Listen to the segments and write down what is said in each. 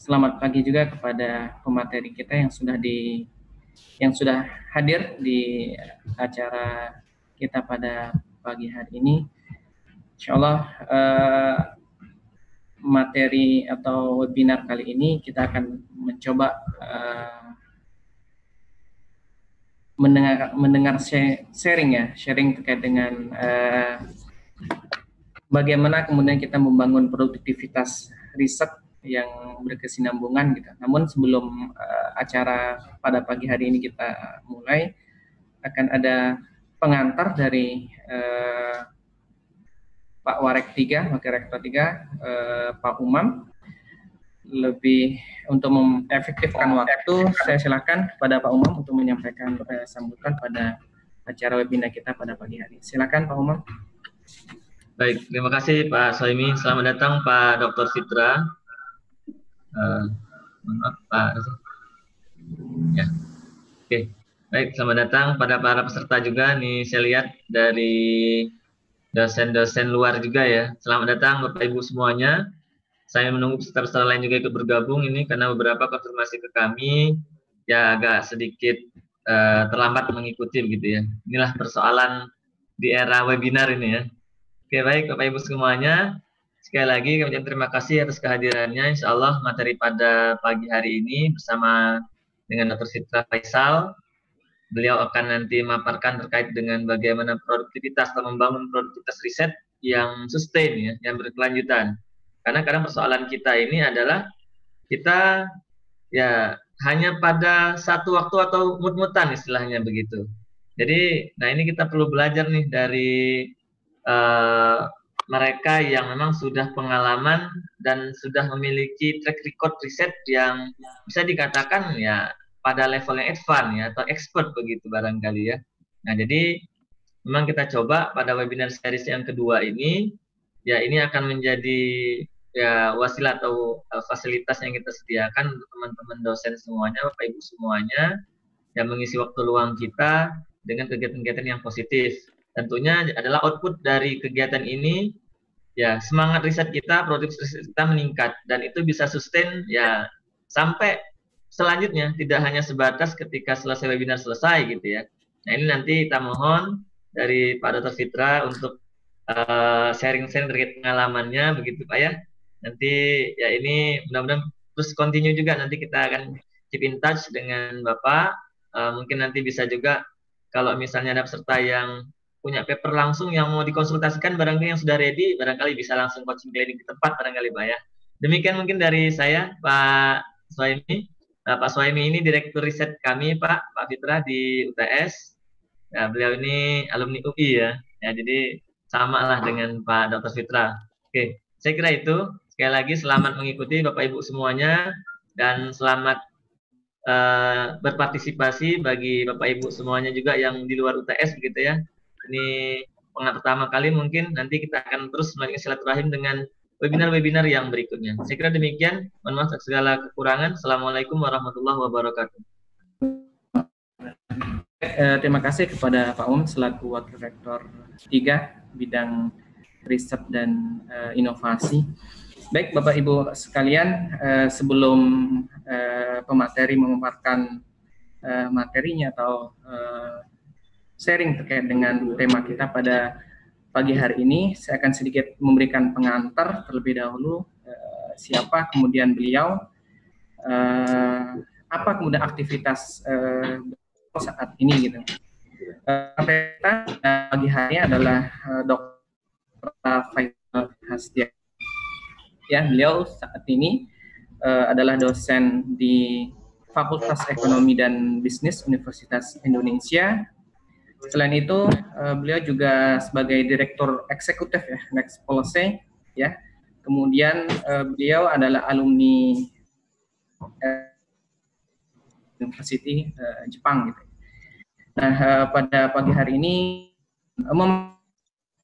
selamat pagi juga kepada pemateri kita yang sudah hadir di acara kita pada pagi hari ini. Insya Allah materi atau webinar kali ini kita akan mencoba mendengar sharing terkait dengan bagaimana kemudian kita membangun produktivitas riset yang berkesinambungan gitu. Namun sebelum acara pada pagi hari ini kita mulai, akan ada pengantar dari Pak Warek 3, Wakil Rektor 3, Pak Umam. Lebih untuk mengefektifkan waktu, saya silakan kepada Pak Umam untuk menyampaikan sambutan pada acara webinar kita pada pagi hari. Silakan Pak Umam. Baik, terima kasih Pak Soimi. Selamat datang Pak Dr. Fitra. Maaf Pak. Ya, oke. Baik, selamat datang pada para peserta juga. Nih saya lihat dari dosen-dosen luar juga ya. Selamat datang Bapak Ibu semuanya. Saya menunggu peserta-peserta lain juga ikut bergabung ini karena beberapa konfirmasi ke kami ya agak sedikit terlambat mengikuti begitu ya. Inilah persoalan di era webinar ini ya. Oke, baik Bapak Ibu semuanya. Sekali lagi kami ucapkan terima kasih atas kehadirannya. Insya Allah materi pada pagi hari ini bersama dengan Dr. Fitra Faisal. Beliau akan nanti memaparkan terkait dengan bagaimana produktivitas atau membangun produktivitas riset yang sustain ya, yang berkelanjutan. Karena kadang persoalan kita ini adalah kita ya hanya pada satu waktu atau mut-mutan istilahnya begitu. Jadi, nah ini kita perlu belajar nih dari mereka yang memang sudah pengalaman dan sudah memiliki track record riset yang bisa dikatakan ya pada level yang advance ya atau expert begitu barangkali ya. Nah jadi memang kita coba pada webinar series yang kedua ini ya ini akan menjadi ya wasilah atau fasilitas yang kita sediakan untuk teman-teman dosen semuanya, Bapak Ibu semuanya yang mengisi waktu luang kita dengan kegiatan-kegiatan yang positif. Tentunya adalah output dari kegiatan ini ya semangat riset kita, produktivitas riset kita meningkat dan itu bisa sustain ya sampai selanjutnya, tidak hanya sebatas ketika selesai webinar selesai gitu ya. Nah ini nanti kita mohon dari Pak Dr. Fitra untuk sharing-sharing terkait pengalamannya begitu Pak ya. Nanti ya ini mudah-mudahan terus continue juga, nanti kita akan keep in touch dengan Bapak. Mungkin nanti bisa juga kalau misalnya ada peserta yang punya paper langsung yang mau dikonsultasikan, barangkali yang sudah ready, barangkali bisa langsung coaching klinik di tempat barangkali Pak ya. Demikian mungkin dari saya Pak Suhaimi. Nah, Pak Suhaimi ini Direktur Riset kami Pak Fitra di UTS. Nah, beliau ini alumni UI ya. Ya jadi sama lah dengan Pak Dr. Fitra. Oke, saya kira itu. Sekali lagi selamat mengikuti Bapak Ibu semuanya dan selamat berpartisipasi bagi Bapak Ibu semuanya juga yang di luar UTS begitu ya. Ini pertama kali mungkin nanti kita akan terus melanjutkan silaturahim dengan webinar-webinar yang berikutnya. Saya kira demikian. Mohon maaf segala kekurangan. Assalamualaikum warahmatullahi wabarakatuh. Terima kasih kepada Pak selaku Wakil Rektor 3 bidang riset dan inovasi. Baik Bapak Ibu sekalian, sebelum pemateri memaparkan materinya atau sharing terkait dengan tema kita pada pagi hari ini, saya akan sedikit memberikan pengantar terlebih dahulu siapa kemudian beliau, apa kemudian aktivitas saat ini gitu. Kita pagi hari adalah Dr. Faisal Hastia. Ya, beliau saat ini adalah dosen di Fakultas Ekonomi dan Bisnis Universitas Indonesia. Selain itu, beliau juga sebagai Direktur Eksekutif ya, Next Policy ya. Kemudian beliau adalah alumni University Jepang gitu. Nah, pada pagi hari ini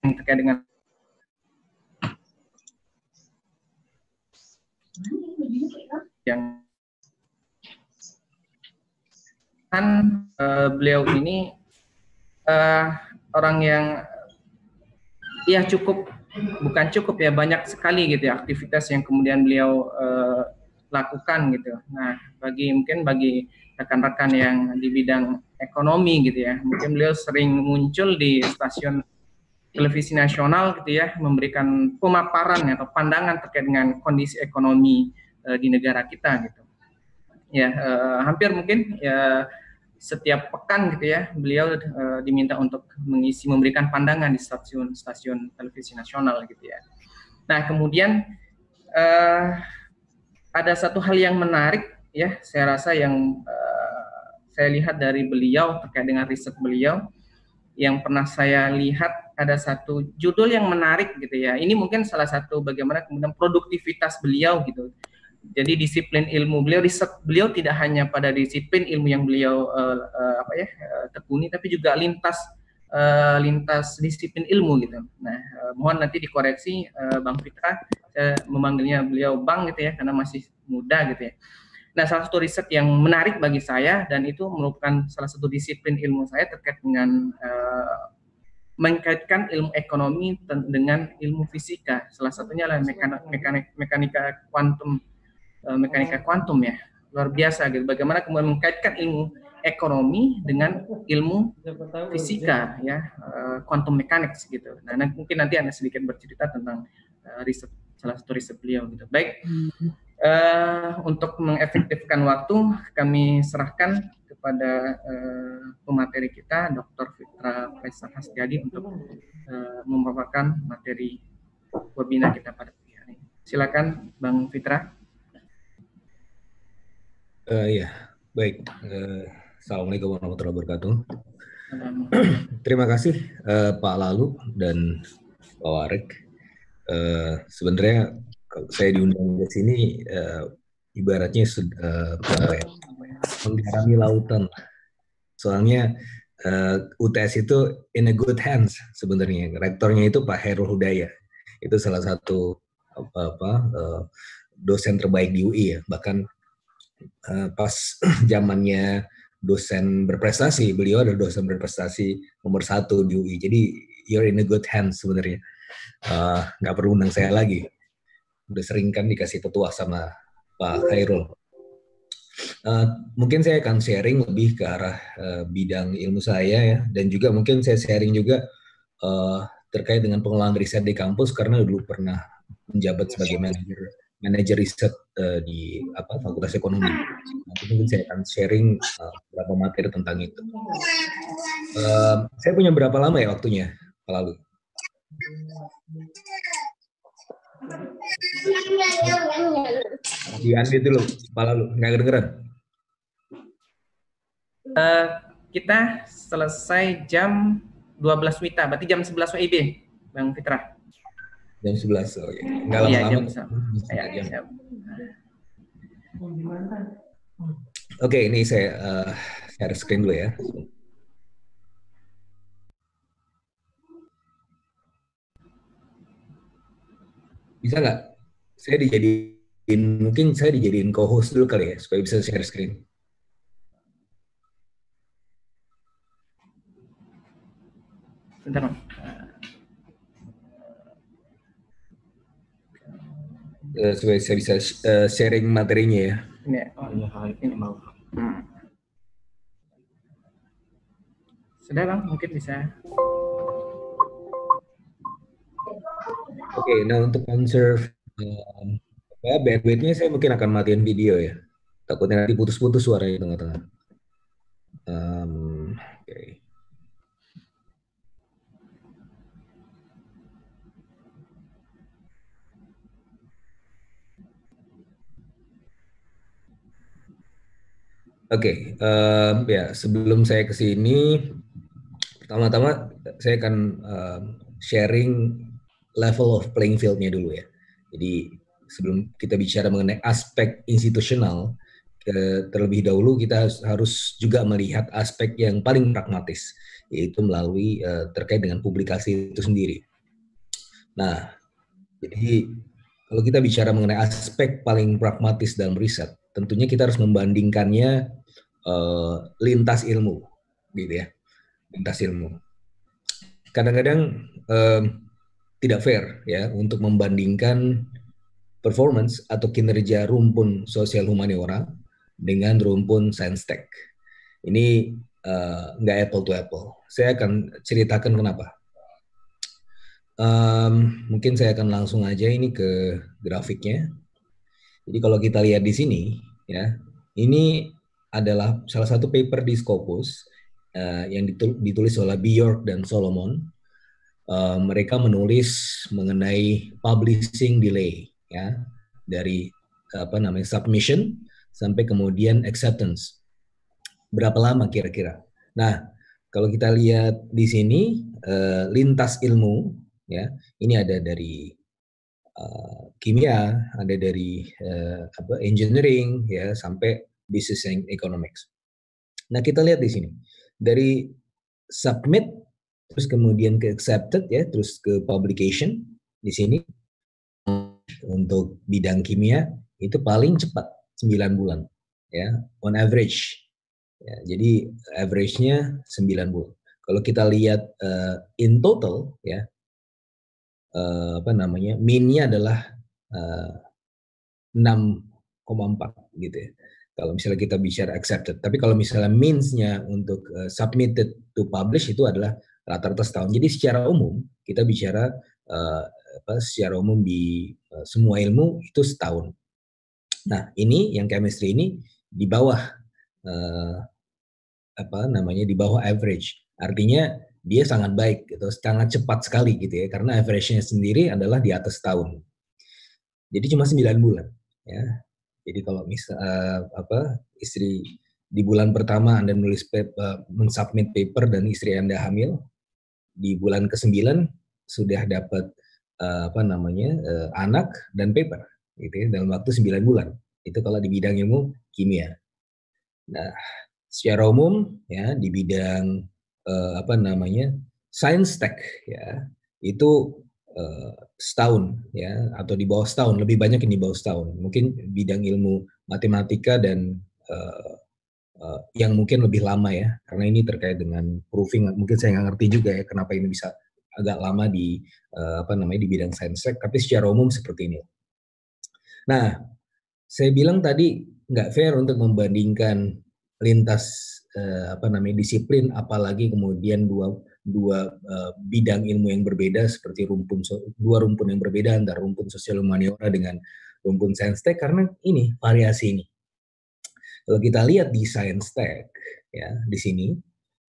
terkait dengan yang beliau ini orang yang ya bukan cukup ya, banyak sekali gitu ya aktivitas yang kemudian beliau lakukan gitu. Nah, mungkin bagi rekan-rekan yang di bidang ekonomi gitu ya, mungkin beliau sering muncul di stasiun televisi nasional gitu ya, memberikan pemaparan atau pandangan terkait dengan kondisi ekonomi di negara kita gitu. Ya, hampir mungkin ya setiap pekan gitu ya, beliau diminta untuk memberikan pandangan di stasiun televisi nasional gitu ya. Nah, kemudian ada satu hal yang menarik ya, saya rasa yang saya lihat dari beliau terkait dengan riset beliau, yang pernah saya lihat ada satu judul yang menarik gitu ya. Ini mungkin salah satu bagaimana kemudian produktivitas beliau gitu. Jadi disiplin ilmu beliau, riset beliau tidak hanya pada disiplin ilmu yang beliau tekuni, tapi juga lintas disiplin ilmu gitu. Nah, mohon nanti dikoreksi Bang Fitra, saya memanggilnya beliau Bang gitu ya, karena masih muda gitu ya. Nah, salah satu riset yang menarik bagi saya dan itu merupakan salah satu disiplin ilmu saya terkait dengan mengkaitkan ilmu ekonomi dengan ilmu fisika. Salah satunya adalah mekanika kuantum ya. Luar biasa gitu. Bagaimana kemudian mengkaitkan ilmu ekonomi dengan ilmu fisika ya, quantum mechanics gitu. Nah, mungkin nanti Anda sedikit bercerita tentang salah satu riset beliau gitu. Baik. Untuk mengefektifkan waktu, kami serahkan kepada pemateri kita, Dr. Fitra Faisal Hastiadi, untuk memaparkan materi webinar kita pada hari ini. Silakan, Bang Fitra. Ya, baik. Assalamualaikum warahmatullahi wabarakatuh. Terima kasih Pak Lalu dan Pak Warek. Sebenarnya kalau saya diundang ke sini, ibaratnya sudah menggarami lautan. Soalnya UTS itu in a good hands sebenarnya. Rektornya itu Pak Hairul Hudaya. Itu salah satu dosen terbaik di UI ya. Bahkan pas zamannya dosen berprestasi, beliau adalah dosen berprestasi nomor 1 di UI. Jadi you're in a good hands sebenarnya. Nggak perlu undang saya lagi. Udah sering kan dikasih petuah sama Pak Khairul. Mungkin saya akan sharing lebih ke arah bidang ilmu saya ya, dan juga mungkin saya sharing juga terkait dengan pengelolaan riset di kampus karena dulu pernah menjabat sebagai manajer riset di Fakultas Ekonomi. Nanti mungkin saya akan sharing beberapa materi tentang itu. Saya punya berapa lama ya waktunya, Pak Lalu? Di Andi dulu, Pak Lalu, nggak kedengeran? Kita selesai jam 12 WITA, berarti jam 11 WIB, Bang Fitra. Jam 11, oke. Nggak lama-lama. Jam. Oke, ini saya share screen dulu ya. Bisa nggak? Mungkin saya dijadiin co-host dulu kali ya, supaya bisa share screen. Bentar, Bang. Supaya saya bisa sharing materinya ya. Ini mau. Sudah Bang, mungkin bisa. Oke, nah untuk conserve bandwidth-nya saya mungkin akan matiin video ya. Takutnya nanti putus-putus suaranya di tengah-tengah. Oke. Oke, ya sebelum saya ke sini, pertama-tama saya akan sharing level of playing field-nya dulu ya. Jadi sebelum kita bicara mengenai aspek institusional, terlebih dahulu kita harus juga melihat aspek yang paling pragmatis, yaitu melalui terkait dengan publikasi itu sendiri. Nah, jadi kalau kita bicara mengenai aspek paling pragmatis dalam riset, tentunya kita harus membandingkannya lintas ilmu, gitu ya, lintas ilmu. Kadang-kadang tidak fair ya untuk membandingkan performance atau kinerja rumpun sosial humaniora dengan rumpun sains tek. Ini nggak apple to apple. Saya akan ceritakan kenapa. Mungkin saya akan langsung aja ini ke grafiknya. Jadi kalau kita lihat di sini, ya, ini adalah salah satu paper di Scopus yang ditulis oleh Bjork dan Solomon. Mereka menulis mengenai publishing delay, ya, dari submission sampai kemudian acceptance. Berapa lama kira-kira? Nah, kalau kita lihat di sini lintas ilmu, ya, ini ada dari kimia, ada dari engineering, ya, sampai business and economics. Nah, kita lihat di sini dari submit terus kemudian ke accepted, ya, terus ke publication. Di sini untuk bidang kimia itu paling cepat 9 bulan, ya, on average. Ya, jadi average-nya 9 bulan. Kalau kita lihat in total, ya, mean-nya adalah 6,4 gitu ya. Kalau misalnya kita bicara accepted, tapi kalau misalnya means-nya untuk submitted to publish itu adalah rata-rata setahun. Jadi secara umum kita bicara secara umum di semua ilmu itu setahun. Nah, ini yang chemistry ini di bawah di bawah average. Artinya dia sangat baik gitu, sangat cepat sekali gitu ya, karena average-nya sendiri adalah di atas tahun. Jadi cuma 9 bulan, ya. Jadi kalau istri di bulan pertama Anda menulis mensubmit paper dan istri Anda hamil, di bulan ke-9 sudah dapat anak dan paper gitu ya, dalam waktu 9 bulan. Itu kalau di bidang ilmu kimia. Nah, secara umum ya di bidang sains tek, ya, itu setahun, ya, atau di bawah setahun, lebih banyak yang di bawah setahun. Mungkin bidang ilmu matematika dan yang mungkin lebih lama, ya, karena ini terkait dengan proofing. Mungkin saya nggak ngerti juga ya kenapa ini bisa agak lama di di bidang sains tek, tapi secara umum seperti ini. Nah, saya bilang tadi nggak fair untuk membandingkan lintas disiplin, apalagi kemudian dua bidang ilmu yang berbeda seperti dua rumpun yang berbeda antara rumpun sosial humaniora dengan rumpun sains tek, karena ini variasi ini. Kalau kita lihat di sains tek, ya, di sini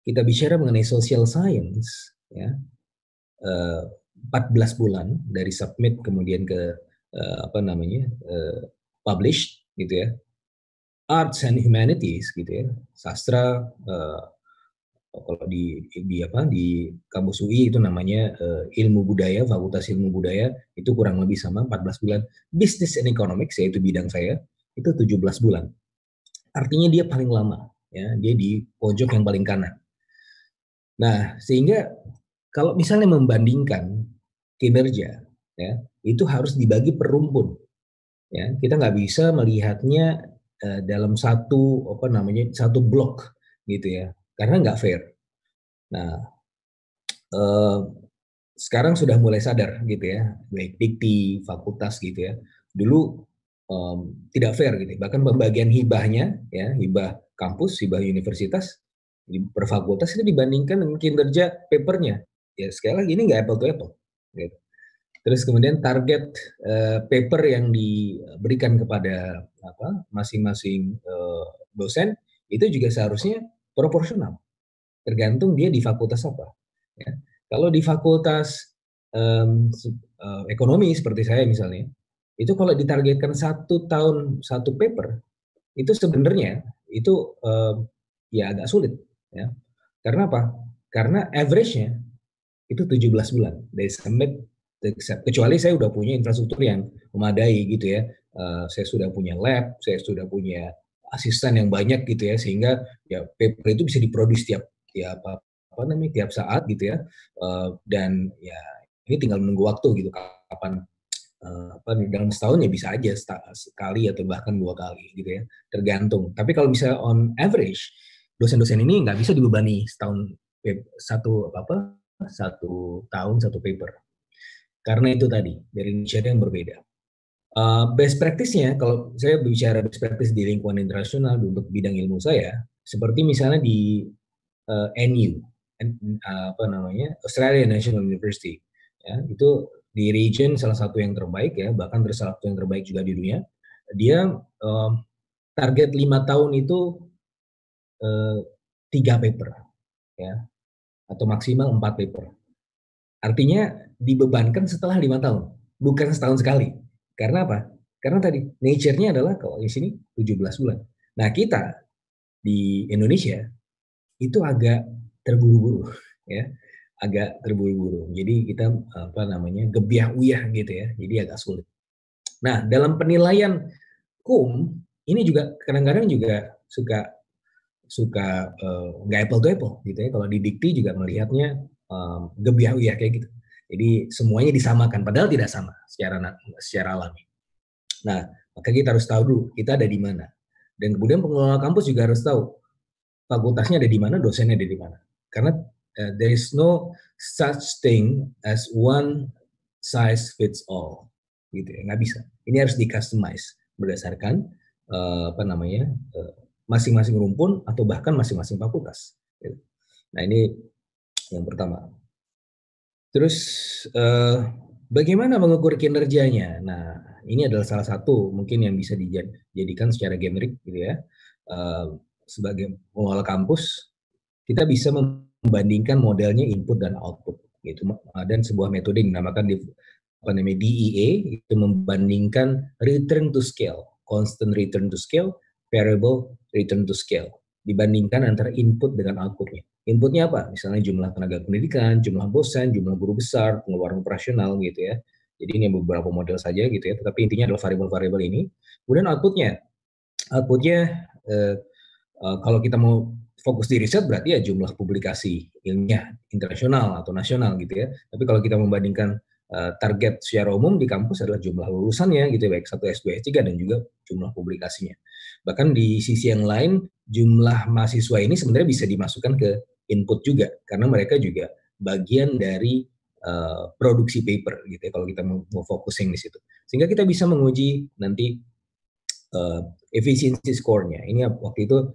kita bicara mengenai social science, ya, 14 bulan dari submit kemudian ke published gitu ya. Arts and humanities gitu ya, sastra, kalau di kampus UI itu namanya ilmu budaya, fakultas ilmu budaya, itu kurang lebih sama 14 bulan. Business and economics, yaitu bidang saya, itu 17 bulan. Artinya dia paling lama, ya, dia di pojok yang paling kanan. Nah, sehingga kalau misalnya membandingkan kinerja, ya, itu harus dibagi per rumpun. Ya, kita nggak bisa melihatnya dalam satu blok gitu ya, karena nggak fair. Nah, sekarang sudah mulai sadar gitu ya, baik dikti, fakultas gitu ya. Dulu tidak fair gitu, bahkan pembagian hibahnya, ya, hibah kampus, hibah universitas per fakultas itu dibandingkan dengan kinerja papernya. Ya sekali lagi ini nggak apple to apple. Gitu. Terus kemudian target paper yang diberikan kepada masing-masing dosen itu juga seharusnya proporsional, tergantung dia di fakultas apa. Ya. Kalau di fakultas ekonomi seperti saya misalnya, itu kalau ditargetkan 1 tahun 1 paper, itu sebenarnya itu ya agak sulit. Ya. Karena apa? Karena average-nya itu 17 bulan dari submit. Kecuali saya sudah punya infrastruktur yang memadai gitu ya, saya sudah punya lab, saya sudah punya asisten yang banyak gitu ya, sehingga ya paper itu bisa diproduksi tiap saat gitu ya, dan ya ini tinggal menunggu waktu gitu kapan dalam setahun ya bisa aja sekali atau bahkan 2 kali gitu ya, tergantung. Tapi kalau misalnya on average dosen-dosen ini nggak bisa dibebani setahun satu tahun 1 paper. Karena itu tadi, dari inisiatif yang berbeda. Best practice-nya, kalau saya bicara best practice di lingkungan internasional untuk bidang ilmu saya, seperti misalnya di NU, apa namanya, Australian National University, ya, itu di region salah satu yang terbaik ya, bahkan salah satu yang terbaik juga di dunia. Dia target 5 tahun itu 3 paper, ya, atau maksimal 4 paper. Artinya dibebankan setelah 5 tahun, bukan setahun sekali. Karena apa? Karena tadi nature-nya adalah kalau di sini 17 bulan. Nah, kita di Indonesia itu agak terburu-buru, ya, agak terburu-buru. Jadi kita apa namanya, gebiah uyah gitu ya. Jadi agak sulit. Nah, dalam penilaian KUM ini juga kadang-kadang juga suka nggak apple to apple gitu ya. Kalau di dikti juga melihatnya gebiah uyah kayak gitu. Jadi semuanya disamakan, padahal tidak sama secara alami. Nah, maka kita harus tahu dulu kita ada di mana. Dan kemudian pengelola kampus juga harus tahu fakultasnya ada di mana, dosennya ada di mana. Karena there is no such thing as one size fits all, gitu ya, nggak bisa. Ini harus di customize berdasarkan apa namanya masing-masing rumpun atau bahkan masing-masing fakultas. Gitu. Nah ini yang pertama. Terus bagaimana mengukur kinerjanya? Nah ini adalah salah satu mungkin yang bisa dijadikan secara generik gitu ya. Sebagai pengelola kampus, kita bisa membandingkan modelnya input dan output gitu. Dan sebuah metode yang dinamakan DEA itu membandingkan return to scale, constant return to scale, variable return to scale, dibandingkan antara input dengan outputnya. Inputnya apa? Misalnya jumlah tenaga pendidikan, jumlah dosen, jumlah guru besar, pengeluaran operasional gitu ya. Jadi ini beberapa model saja gitu ya, tetapi intinya adalah variabel-variabel ini. Kemudian outputnya kalau kita mau fokus di riset berarti ya jumlah publikasi ilmiah internasional atau nasional gitu ya. Tapi kalau kita membandingkan target secara umum di kampus adalah jumlah lulusannya gitu ya, baik 1 S2 S3 dan juga jumlah publikasinya. Bahkan di sisi yang lain jumlah mahasiswa ini sebenarnya bisa dimasukkan ke input juga karena mereka juga bagian dari produksi paper gitu ya kalau kita mau focusing di situ. Sehingga kita bisa menguji nanti efisiensi skornya. Ini waktu itu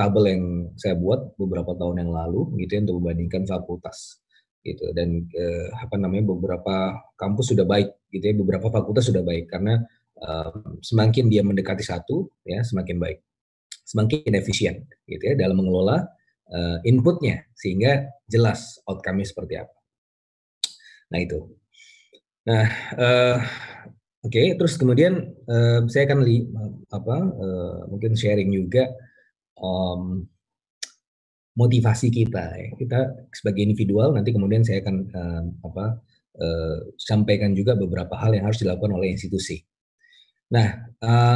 tabel yang saya buat beberapa tahun yang lalu gitu ya, untuk membandingkan fakultas gitu dan beberapa kampus sudah baik gitu ya, beberapa fakultas sudah baik karena semakin dia mendekati satu ya semakin baik, semakin efisien gitu ya dalam mengelola inputnya sehingga jelas outcome-nya seperti apa. Nah itu. Nah Oke, terus kemudian saya akan mungkin sharing juga motivasi kita. Ya. Kita sebagai individual nanti kemudian saya akan sampaikan juga beberapa hal yang harus dilakukan oleh institusi. Nah,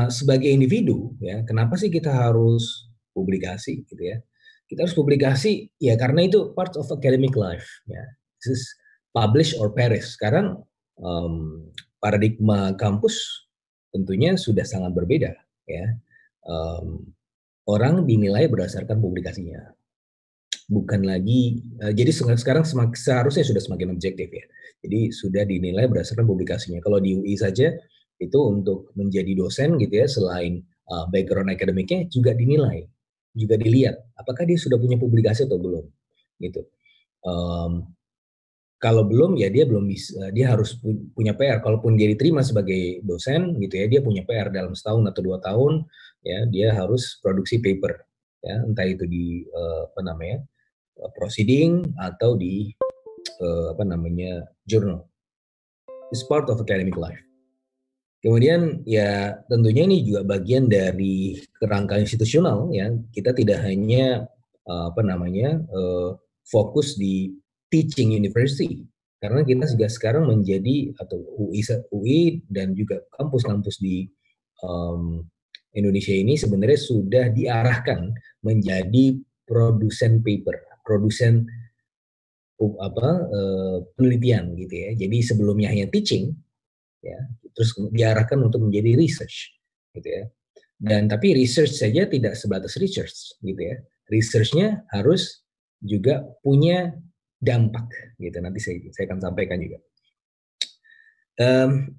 sebagai individu, ya, kenapa sih kita harus publikasi, gitu ya? Kita harus publikasi, ya karena itu part of academic life. Ya, this is publish or perish. Sekarang paradigma kampus tentunya sudah sangat berbeda, ya. Orang dinilai berdasarkan publikasinya, bukan lagi. Jadi sekarang seharusnya sudah semakin objektif ya. Jadi sudah dinilai berdasarkan publikasinya. Kalau di UI saja itu untuk menjadi dosen gitu ya, selain background akademiknya juga dinilai, juga dilihat apakah dia sudah punya publikasi atau belum, gitu. Kalau belum ya dia belum bisa, dia harus punya PR. Kalaupun dia diterima sebagai dosen gitu ya, dia punya PR dalam setahun atau 2 tahun ya, dia harus produksi paper ya, entah itu di proceeding atau di journal. It's part of academic life. Kemudian ya tentunya ini juga bagian dari kerangka institusional ya. Kita tidak hanya fokus di teaching university, karena kita juga sekarang menjadi atau UI dan juga kampus-kampus di Indonesia ini sebenarnya sudah diarahkan menjadi produsen paper, produsen penelitian gitu ya. Jadi sebelumnya hanya teaching ya, terus diarahkan untuk menjadi research gitu ya. Dan tapi research saja tidak sebatas research gitu ya. Researchnya harus juga punya dampak gitu. Nanti saya akan sampaikan juga.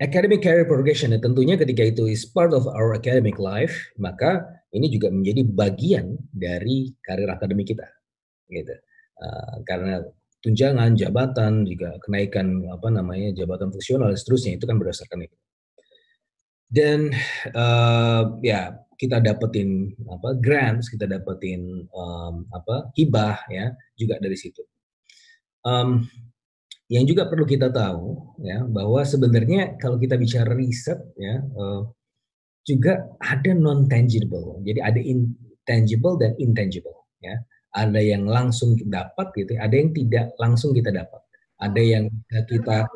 Academic career progression, tentunya ketika itu is part of our academic life, maka ini juga menjadi bagian dari karir akademik kita, gitu. Karena tunjangan, jabatan, juga kenaikan jabatan fungsional dan seterusnya itu kan berdasarkan itu. Dan ya kita dapetin grants, kita dapetin hibah ya juga dari situ. Yang juga perlu kita tahu ya bahwa sebenarnya kalau kita bicara riset ya juga ada non tangible, jadi ada intangible dan intangible ya. Ada yang langsung kita dapat gitu, ada yang tidak langsung kita dapat, ada yang kita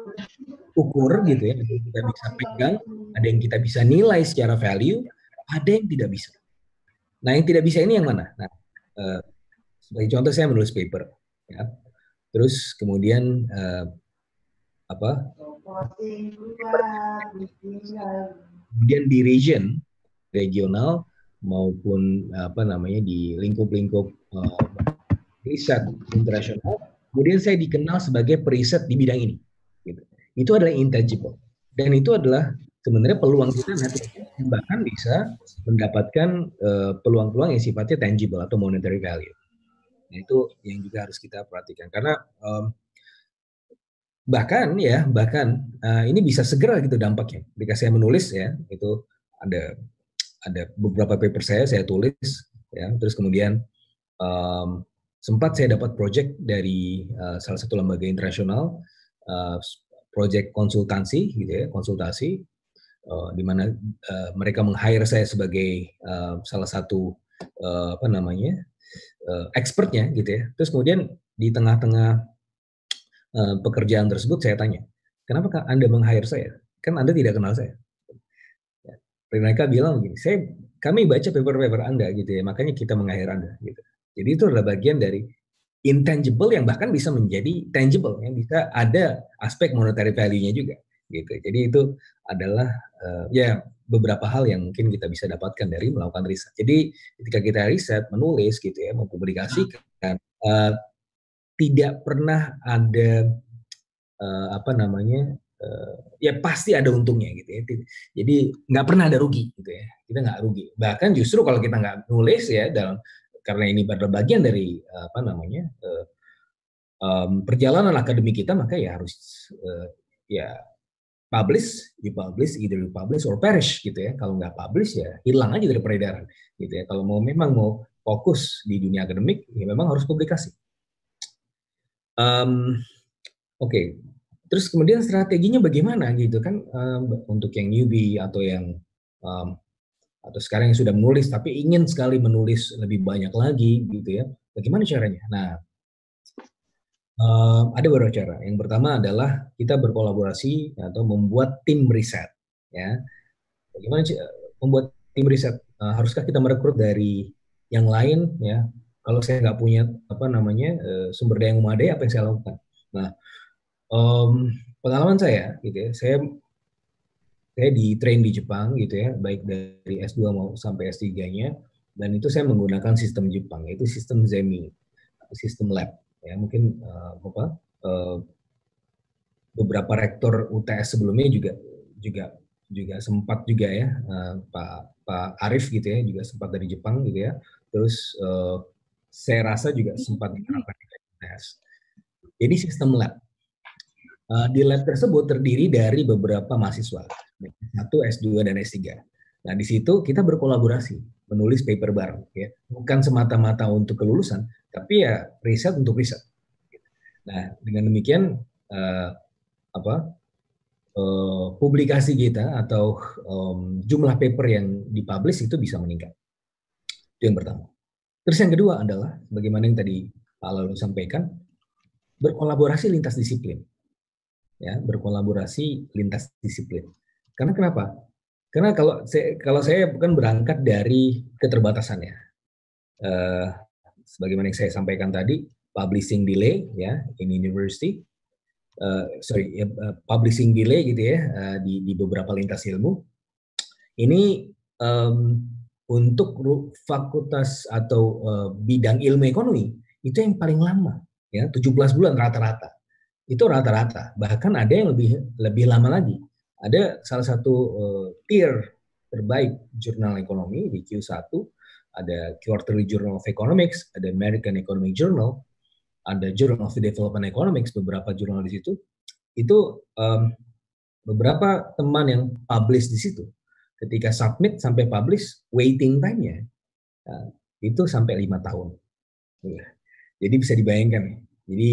ukur gitu ya, ada yang kita bisa pegang, ada yang kita bisa nilai secara value, ada yang tidak bisa. Nah yang tidak bisa ini yang mana? Nah sebagai contoh saya menulis paper ya, terus kemudian kemudian di regional maupun di lingkup-lingkup riset internasional, kemudian saya dikenal sebagai periset di bidang ini. Gitu. Itu adalah intangible, dan itu adalah sebenarnya peluang kita nanti bahkan bisa mendapatkan peluang-peluang yang sifatnya tangible atau monetary value. Nah, itu yang juga harus kita perhatikan karena bahkan ini bisa segera gitu dampaknya. Ketika saya menulis ya, itu ada beberapa paper saya tulis ya, terus kemudian sempat saya dapat project dari salah satu lembaga internasional, project konsultansi gitu ya, konsultasi di mana mereka meng-hire saya sebagai salah satu expertnya gitu ya. Terus kemudian di tengah-tengah pekerjaan tersebut saya tanya, kenapa Anda meng-hire saya? Kan Anda tidak kenal saya. Ya. Mereka bilang begini, kami baca paper-paper Anda gitu ya, makanya kita meng-hire Anda gitu. Jadi itu adalah bagian dari intangible yang bahkan bisa menjadi tangible, yang bisa ada aspek monetary value-nya juga gitu. Jadi itu adalah ya beberapa hal yang mungkin kita bisa dapatkan dari melakukan riset. Jadi ketika kita riset, menulis gitu ya, mempublikasikan, tidak pernah ada ya pasti ada untungnya gitu ya. Jadi nggak pernah ada rugi gitu ya. Kita nggak rugi. Bahkan justru kalau kita nggak nulis ya karena ini adalah bagian dari perjalanan akademik kita, maka ya harus ya publish, either you publish or perish gitu ya. Kalau nggak publish ya hilang aja dari peredaran gitu ya. Kalau memang mau fokus di dunia akademik ya memang harus publikasi. Oke. Terus kemudian strateginya bagaimana gitu kan untuk yang newbie atau yang atau sekarang yang sudah menulis tapi ingin sekali menulis lebih banyak lagi gitu ya. Bagaimana caranya? Nah, ada beberapa cara. Yang pertama adalah kita berkolaborasi atau membuat tim riset ya. Bagaimana membuat tim riset? Haruskah kita merekrut dari yang lain ya? Kalau saya nggak punya sumber daya yang memadai, apa yang saya lakukan? Nah, pengalaman saya gitu ya, saya di train di Jepang gitu ya, baik dari S2 mau sampai S3-nya, dan itu saya menggunakan sistem Jepang, yaitu sistem Zemi, sistem lab ya. Mungkin beberapa rektor UTS sebelumnya juga sempat juga ya, Pak Arif gitu ya, juga sempat dari Jepang gitu ya. Terus saya rasa juga sempat diterapkan di UTS. Jadi sistem lab. Di lab tersebut terdiri dari beberapa mahasiswa, S1, S2, dan S3. Nah, di situ kita berkolaborasi, menulis paper bareng, ya. Bukan semata-mata untuk kelulusan, tapi ya riset untuk riset. Nah, dengan demikian publikasi kita atau jumlah paper yang dipublish itu bisa meningkat. Itu yang pertama. Terus yang kedua adalah, bagaimana yang tadi Pak Lalu sampaikan, berkolaborasi lintas disiplin. Ya, berkolaborasi lintas disiplin. Karena kenapa? Karena kalau saya bukan berangkat dari keterbatasannya. Sebagaimana yang saya sampaikan tadi, publishing delay ya in university, publishing delay gitu ya di beberapa lintas ilmu. Ini untuk fakultas atau bidang ilmu ekonomi itu yang paling lama ya, 17 bulan rata-rata. Itu rata-rata, bahkan ada yang lebih lama lagi. ada salah satu tier terbaik jurnal ekonomi di Q1, ada Quarterly Journal of Economics, ada American Economic Journal, ada Journal of Development Economics, beberapa jurnal di situ. Itu beberapa teman yang publish di situ, ketika submit sampai publish, waiting time-nya itu sampai 5 tahun. Jadi bisa dibayangkan, jadi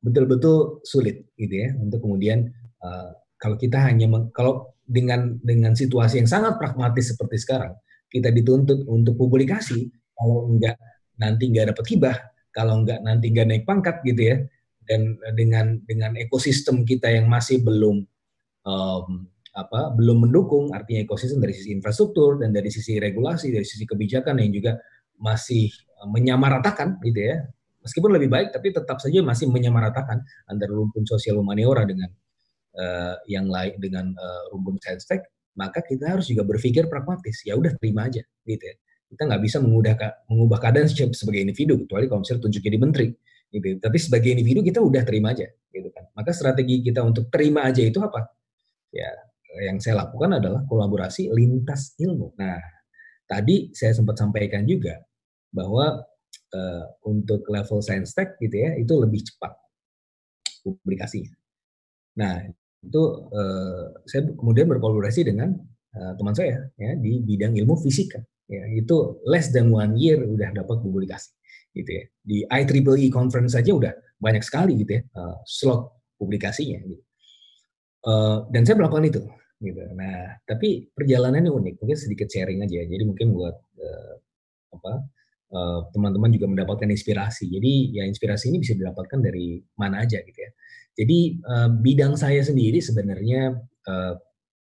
betul-betul sulit gitu ya untuk kemudian kalau kita hanya kalau dengan situasi yang sangat pragmatis seperti sekarang, kita dituntut untuk publikasi, kalau enggak nanti enggak dapat hibah, kalau enggak nanti enggak naik pangkat gitu ya, dan dengan ekosistem kita yang masih belum belum mendukung, artinya ekosistem dari sisi infrastruktur dan dari sisi regulasi, dari sisi kebijakan yang juga masih menyamaratakan gitu ya, meskipun lebih baik tapi tetap saja masih menyamaratakan antara rumpun sosial humaniora dengan yang lain dengan rumpun saintek, maka kita harus juga berpikir pragmatis, ya udah terima aja gitu ya. Kita nggak bisa mengubah keadaan sebagai individu, kecuali kalau misalnya tunjuknya di menteri gitu. Tapi sebagai individu kita udah terima aja gitu kan. Maka strategi kita untuk terima aja itu apa? Ya, yang saya lakukan adalah kolaborasi lintas ilmu. Nah, tadi saya sempat sampaikan juga bahwa untuk level saintek gitu ya, itu lebih cepat publikasinya. Nah, itu saya kemudian berkolaborasi dengan teman saya ya di bidang ilmu fisika. Ya, itu less than 1 year udah dapat publikasi gitu ya. Di IEEE conference saja udah banyak sekali gitu ya slot publikasinya gitu. Dan saya melakukan itu gitu. Nah, tapi perjalanannya unik, mungkin sedikit sharing aja. Jadi mungkin buat teman-teman juga mendapatkan inspirasi. Jadi ya inspirasi ini bisa didapatkan dari mana aja gitu ya. Jadi bidang saya sendiri sebenarnya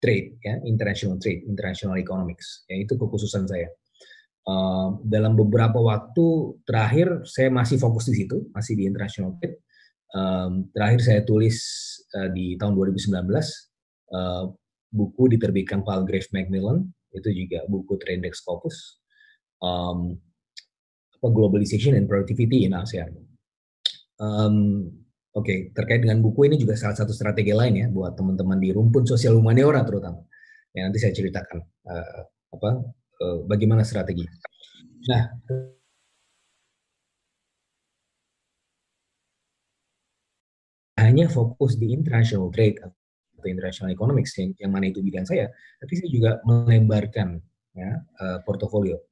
trade ya, international trade, international economics. Ya itu kekhususan saya. Dalam beberapa waktu terakhir saya masih fokus di situ, masih di international trade. Terakhir saya tulis di tahun 2019 buku diterbitkan Palgrave Macmillan, itu juga buku Trade Index Scopus, Globalization and Productivity in ASEAN. Oke, terkait dengan buku ini juga salah satu strategi lain ya buat teman-teman di rumpun sosial humaniora terutama. Ya, nanti saya ceritakan bagaimana strategi. Nah, hanya fokus di international trade atau international economics yang mana itu bidang saya, tapi saya juga melebarkan ya portofolio.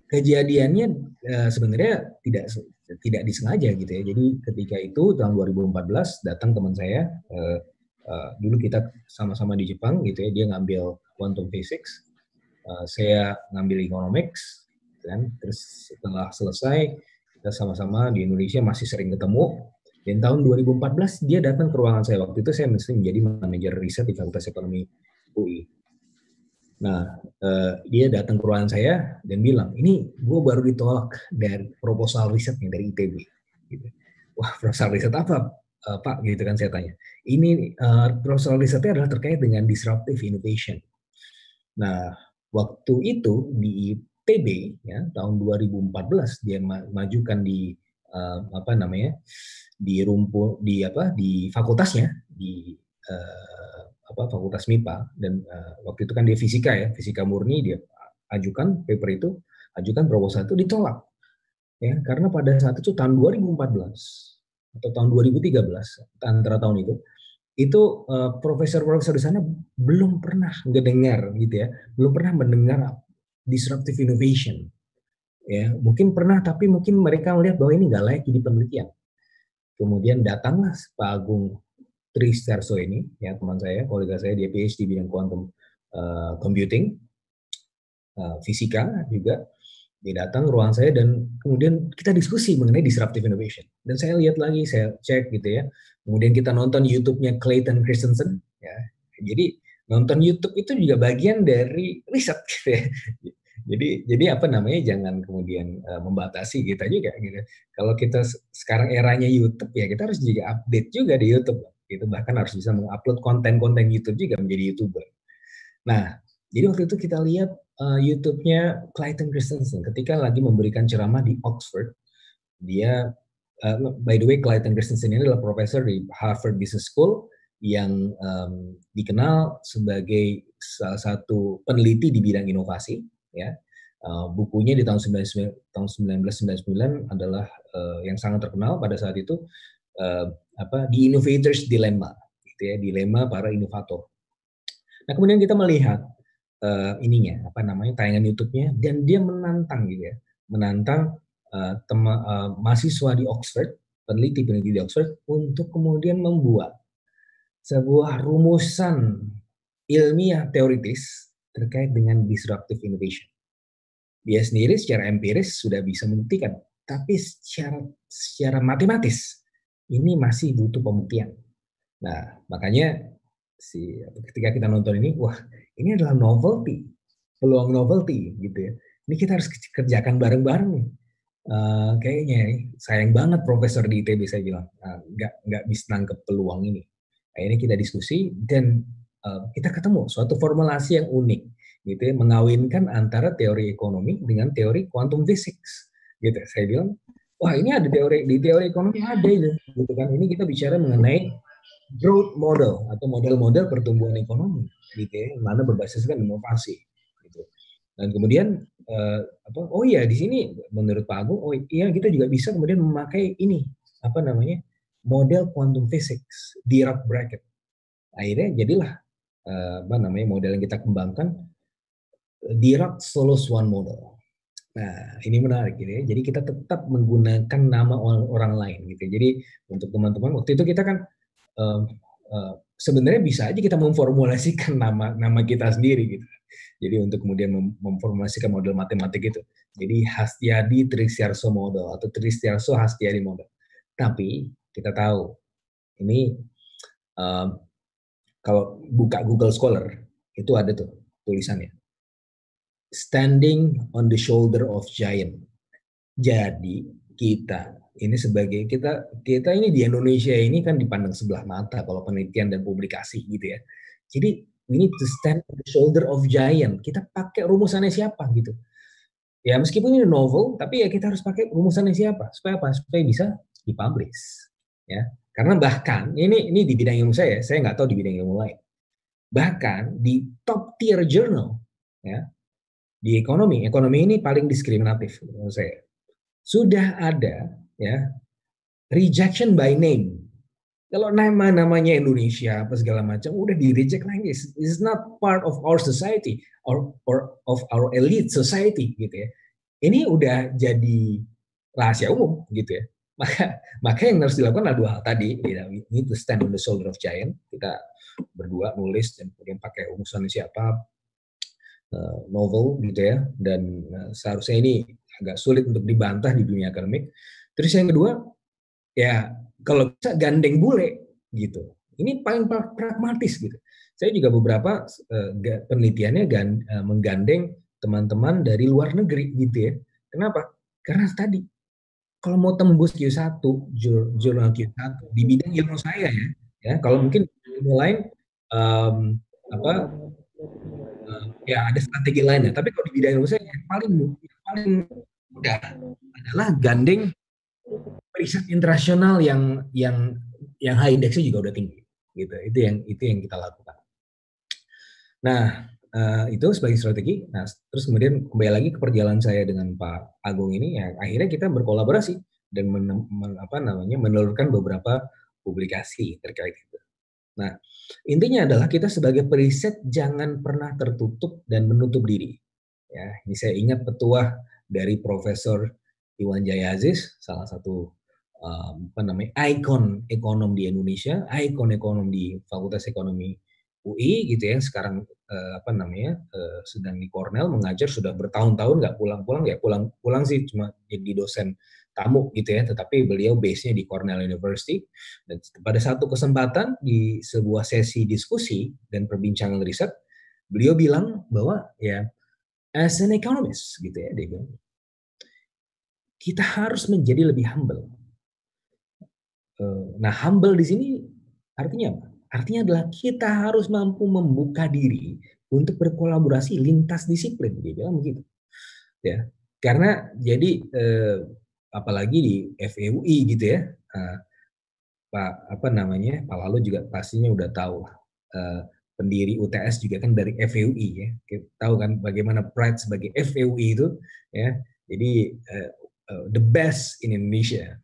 Kejadiannya sebenarnya tidak disengaja gitu ya. Jadi ketika itu tahun 2014 datang teman saya, dulu kita sama-sama di Jepang gitu ya, dia ngambil quantum physics, saya ngambil economics, kan. Terus setelah selesai kita sama-sama di Indonesia masih sering ketemu. Dan tahun 2014 dia datang ke ruangan saya, waktu itu saya mesti menjadi manajer riset di Fakultas Ekonomi UI. Nah, dia datang ke ruangan saya dan bilang, ini gue baru ditolak dari proposal risetnya dari ITB. Gitu. Wah, proposal riset apa, Pak? Gitu kan saya tanya. Ini proposal risetnya adalah terkait dengan disruptive innovation. Nah, waktu itu di ITB ya tahun 2014 dia majukan di di fakultasnya di Fakultas MIPA, dan waktu itu kan dia fisika murni, dia ajukan paper itu, ajukan proposal itu ditolak ya, karena pada saat itu tahun 2014 atau tahun 2013 antara tahun itu profesor-profesor di sana belum pernah mendengar gitu ya, belum pernah mendengar disruptive innovation ya, mungkin pernah tapi mungkin mereka melihat bahwa ini nggak layak jadi penelitian. Kemudian datanglah Pak Agung Tristerso ini, ya teman saya, kolega saya, dia PhD bidang quantum computing, fisika juga. Dia datang ke ruangan saya dan kemudian kita diskusi mengenai disruptive innovation. Dan saya lihat lagi, saya cek gitu ya. Kemudian kita nonton YouTube-nya Clayton Christensen, ya. Jadi nonton YouTube itu juga bagian dari riset gitu ya. Jadi jangan kemudian membatasi kita juga gitu. Kalau kita sekarang eranya YouTube ya, kita harus juga update juga di YouTube gitu, bahkan harus bisa mengupload konten-konten YouTube juga menjadi YouTuber. Nah, jadi waktu itu kita lihat YouTube-nya Clayton Christensen ketika lagi memberikan ceramah di Oxford. Dia by the way, Clayton Christensen ini adalah profesor di Harvard Business School yang dikenal sebagai salah satu peneliti di bidang inovasi, ya. Bukunya di tahun 1999 adalah yang sangat terkenal pada saat itu, The Innovator's Dilemma, gitu ya, dilema para inovator. Nah, kemudian kita melihat tayangan YouTube-nya, dan dia menantang gitu ya, menantang mahasiswa di Oxford, peneliti di Oxford, untuk kemudian membuat sebuah rumusan ilmiah teoritis terkait dengan disruptive innovation. Dia sendiri secara empiris sudah bisa membuktikan, tapi secara matematis ini masih butuh pembuktian. Nah, makanya ketika kita nonton ini, wah, ini adalah peluang novelty gitu ya. Ini kita harus kerjakan bareng-bareng nih. Kayaknya sayang banget profesor di ITB, saya bilang nggak bisa nangkep peluang ini. Akhirnya kita diskusi dan kita ketemu suatu formulasi yang unik, gitu ya, mengawinkan antara teori ekonomi dengan teori quantum physics, gitu. Saya bilang, wah, ini ada di teori ekonomi ada ini, gitu kan. Ini kita bicara mengenai growth model atau model-model pertumbuhan ekonomi, gitu ya, mana berbasiskan inovasi, gitu. Dan kemudian oh iya, di sini menurut Pak Agung, oh iya, kita juga bisa kemudian memakai ini model quantum physics, Dirac bracket. Akhirnya jadilah model yang kita kembangkan, Dirac Solos-One model. Nah, ini menarik gitu ya. Jadi kita tetap menggunakan nama orang lain gitu. Jadi untuk teman-teman, waktu itu kita kan sebenarnya bisa aja kita memformulasikan nama kita sendiri gitu. Jadi untuk kemudian memformulasikan model matematik itu. Jadi Hastiadi Tristiarso model atau Tristiarso Hastiadi model. Tapi kita tahu ini kalau buka Google Scholar itu ada tuh tulisannya, standing on the shoulder of giant. Jadi kita ini di Indonesia ini kan dipandang sebelah mata kalau penelitian dan publikasi gitu ya. Jadi we need to stand on the shoulder of giant. Kita pakai rumusannya siapa gitu. Ya meskipun ini novel, tapi ya kita harus pakai rumusannya siapa. Supaya apa? Supaya bisa dipublish. Ya. Karena bahkan ini di bidang ilmu saya nggak tahu di bidang ilmu lain. Bahkan di top tier journal, ya, di ekonomi ini paling diskriminatif menurut saya. Sudah ada ya rejection by name. Kalau namanya Indonesia apa segala macam udah di reject lagi. This is not part of our society or of our elite society gitu ya. Ini udah jadi rahasia umum gitu ya. Maka yang harus dilakukan adalah dua hal tadi. We need to stand on the shoulder of giant. Kita berdua nulis dan kemudian pakai rumusan siapa, novel gitu ya. Dan seharusnya ini agak sulit untuk dibantah di dunia akademik. Terus yang kedua, ya kalau bisa gandeng bule gitu. Ini paling pragmatis gitu. Saya juga beberapa penelitiannya menggandeng teman-teman dari luar negeri gitu ya. Kenapa? Karena tadi kalau mau tembus Q1, jurnal Q1 di bidang ilmu saya ya kalau mungkin ilmu lain ya ada strategi lainnya. Tapi kalau di bidang ilmu saya yang paling mudah adalah gandeng riset internasional yang high indexnya juga udah tinggi gitu. Itu yang kita lakukan. Nah, itu sebagai strategi. Nah, terus kemudian kembali lagi ke perjalanan saya dengan Pak Agung ini, ya akhirnya kita berkolaborasi dan menelurkan beberapa publikasi terkait itu. Nah, intinya adalah kita sebagai periset jangan pernah tertutup dan menutup diri. Ya, ini saya ingat petuah dari Profesor Iwan Jaya Aziz, salah satu ikon ekonom di Indonesia, ikon ekonom di Fakultas Ekonomi UI gitu ya. Sekarang sedang di Cornell mengajar sudah bertahun-tahun, nggak pulang-pulang, ya pulang sih cuma jadi dosen tamu gitu ya, tetapi beliau base-nya di Cornell University. Dan pada satu kesempatan di sebuah sesi diskusi dan perbincangan riset, beliau bilang bahwa ya as an economist gitu ya, dia bilang kita harus menjadi lebih humble. Nah, humble di sini artinya apa? Artinya adalah kita harus mampu membuka diri untuk berkolaborasi lintas disiplin, dia bilang begitu. Ya, karena jadi apalagi di FEUI gitu ya, Pak Pak Lalu juga pastinya udah tahu lah. Pendiri UTS juga kan dari FEUI ya. Kita tahu kan bagaimana pride sebagai FEUI itu ya. Jadi the best in Indonesia.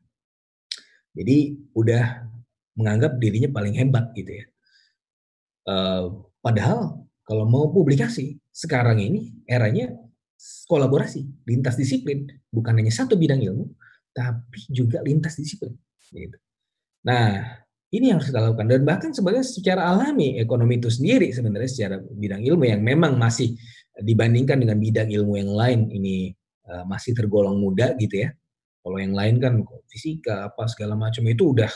Jadi udah menganggap dirinya paling hebat gitu ya. Padahal kalau mau publikasi sekarang ini eranya kolaborasi lintas disiplin, bukan hanya satu bidang ilmu tapi juga lintas disiplin gitu. Nah, ini yang harus kita lakukan dan bahkan sebenarnya secara alami ekonomi itu sendiri sebenarnya secara bidang ilmu yang memang masih dibandingkan dengan bidang ilmu yang lain ini masih tergolong muda gitu ya. Kalau yang lain kan fisika apa segala macam itu udah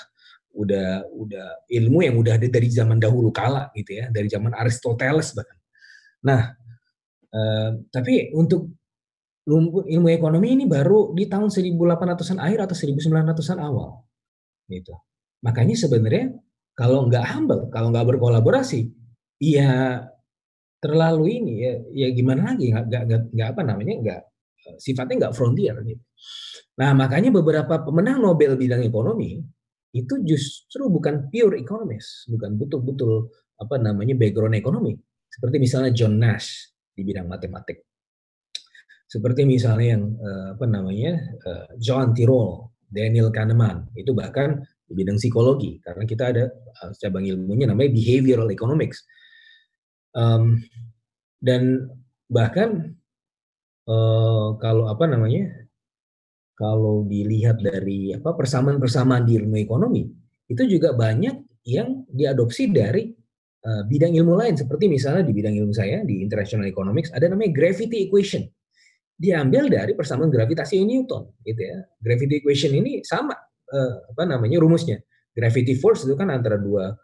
ilmu yang udah ada dari zaman dahulu kala gitu ya, dari zaman Aristoteles bahkan. Nah, tapi untuk ilmu ekonomi ini baru di tahun 1800-an akhir atau 1900-an awal gitu. Makanya sebenarnya kalau nggak humble, kalau nggak berkolaborasi, ya terlalu ini ya gimana lagi nggak apa namanya nggak sifatnya nggak frontier gitu. Nah makanya beberapa pemenang Nobel bidang ekonomi itu justru bukan pure economist, bukan betul-betul apa namanya background ekonomi. Seperti misalnya John Nash di bidang matematik, seperti misalnya yang John Tirole, Daniel Kahneman itu bahkan di bidang psikologi karena kita ada cabang ilmunya namanya behavioral economics. Dan bahkan kalau dilihat dari persamaan-persamaan di ilmu ekonomi itu juga banyak yang diadopsi dari bidang ilmu lain seperti misalnya di bidang ilmu saya di international economics ada namanya gravity equation, diambil dari persamaan gravitasi Newton gitu ya. Gravity equation ini sama rumusnya. Gravity force itu kan antara dua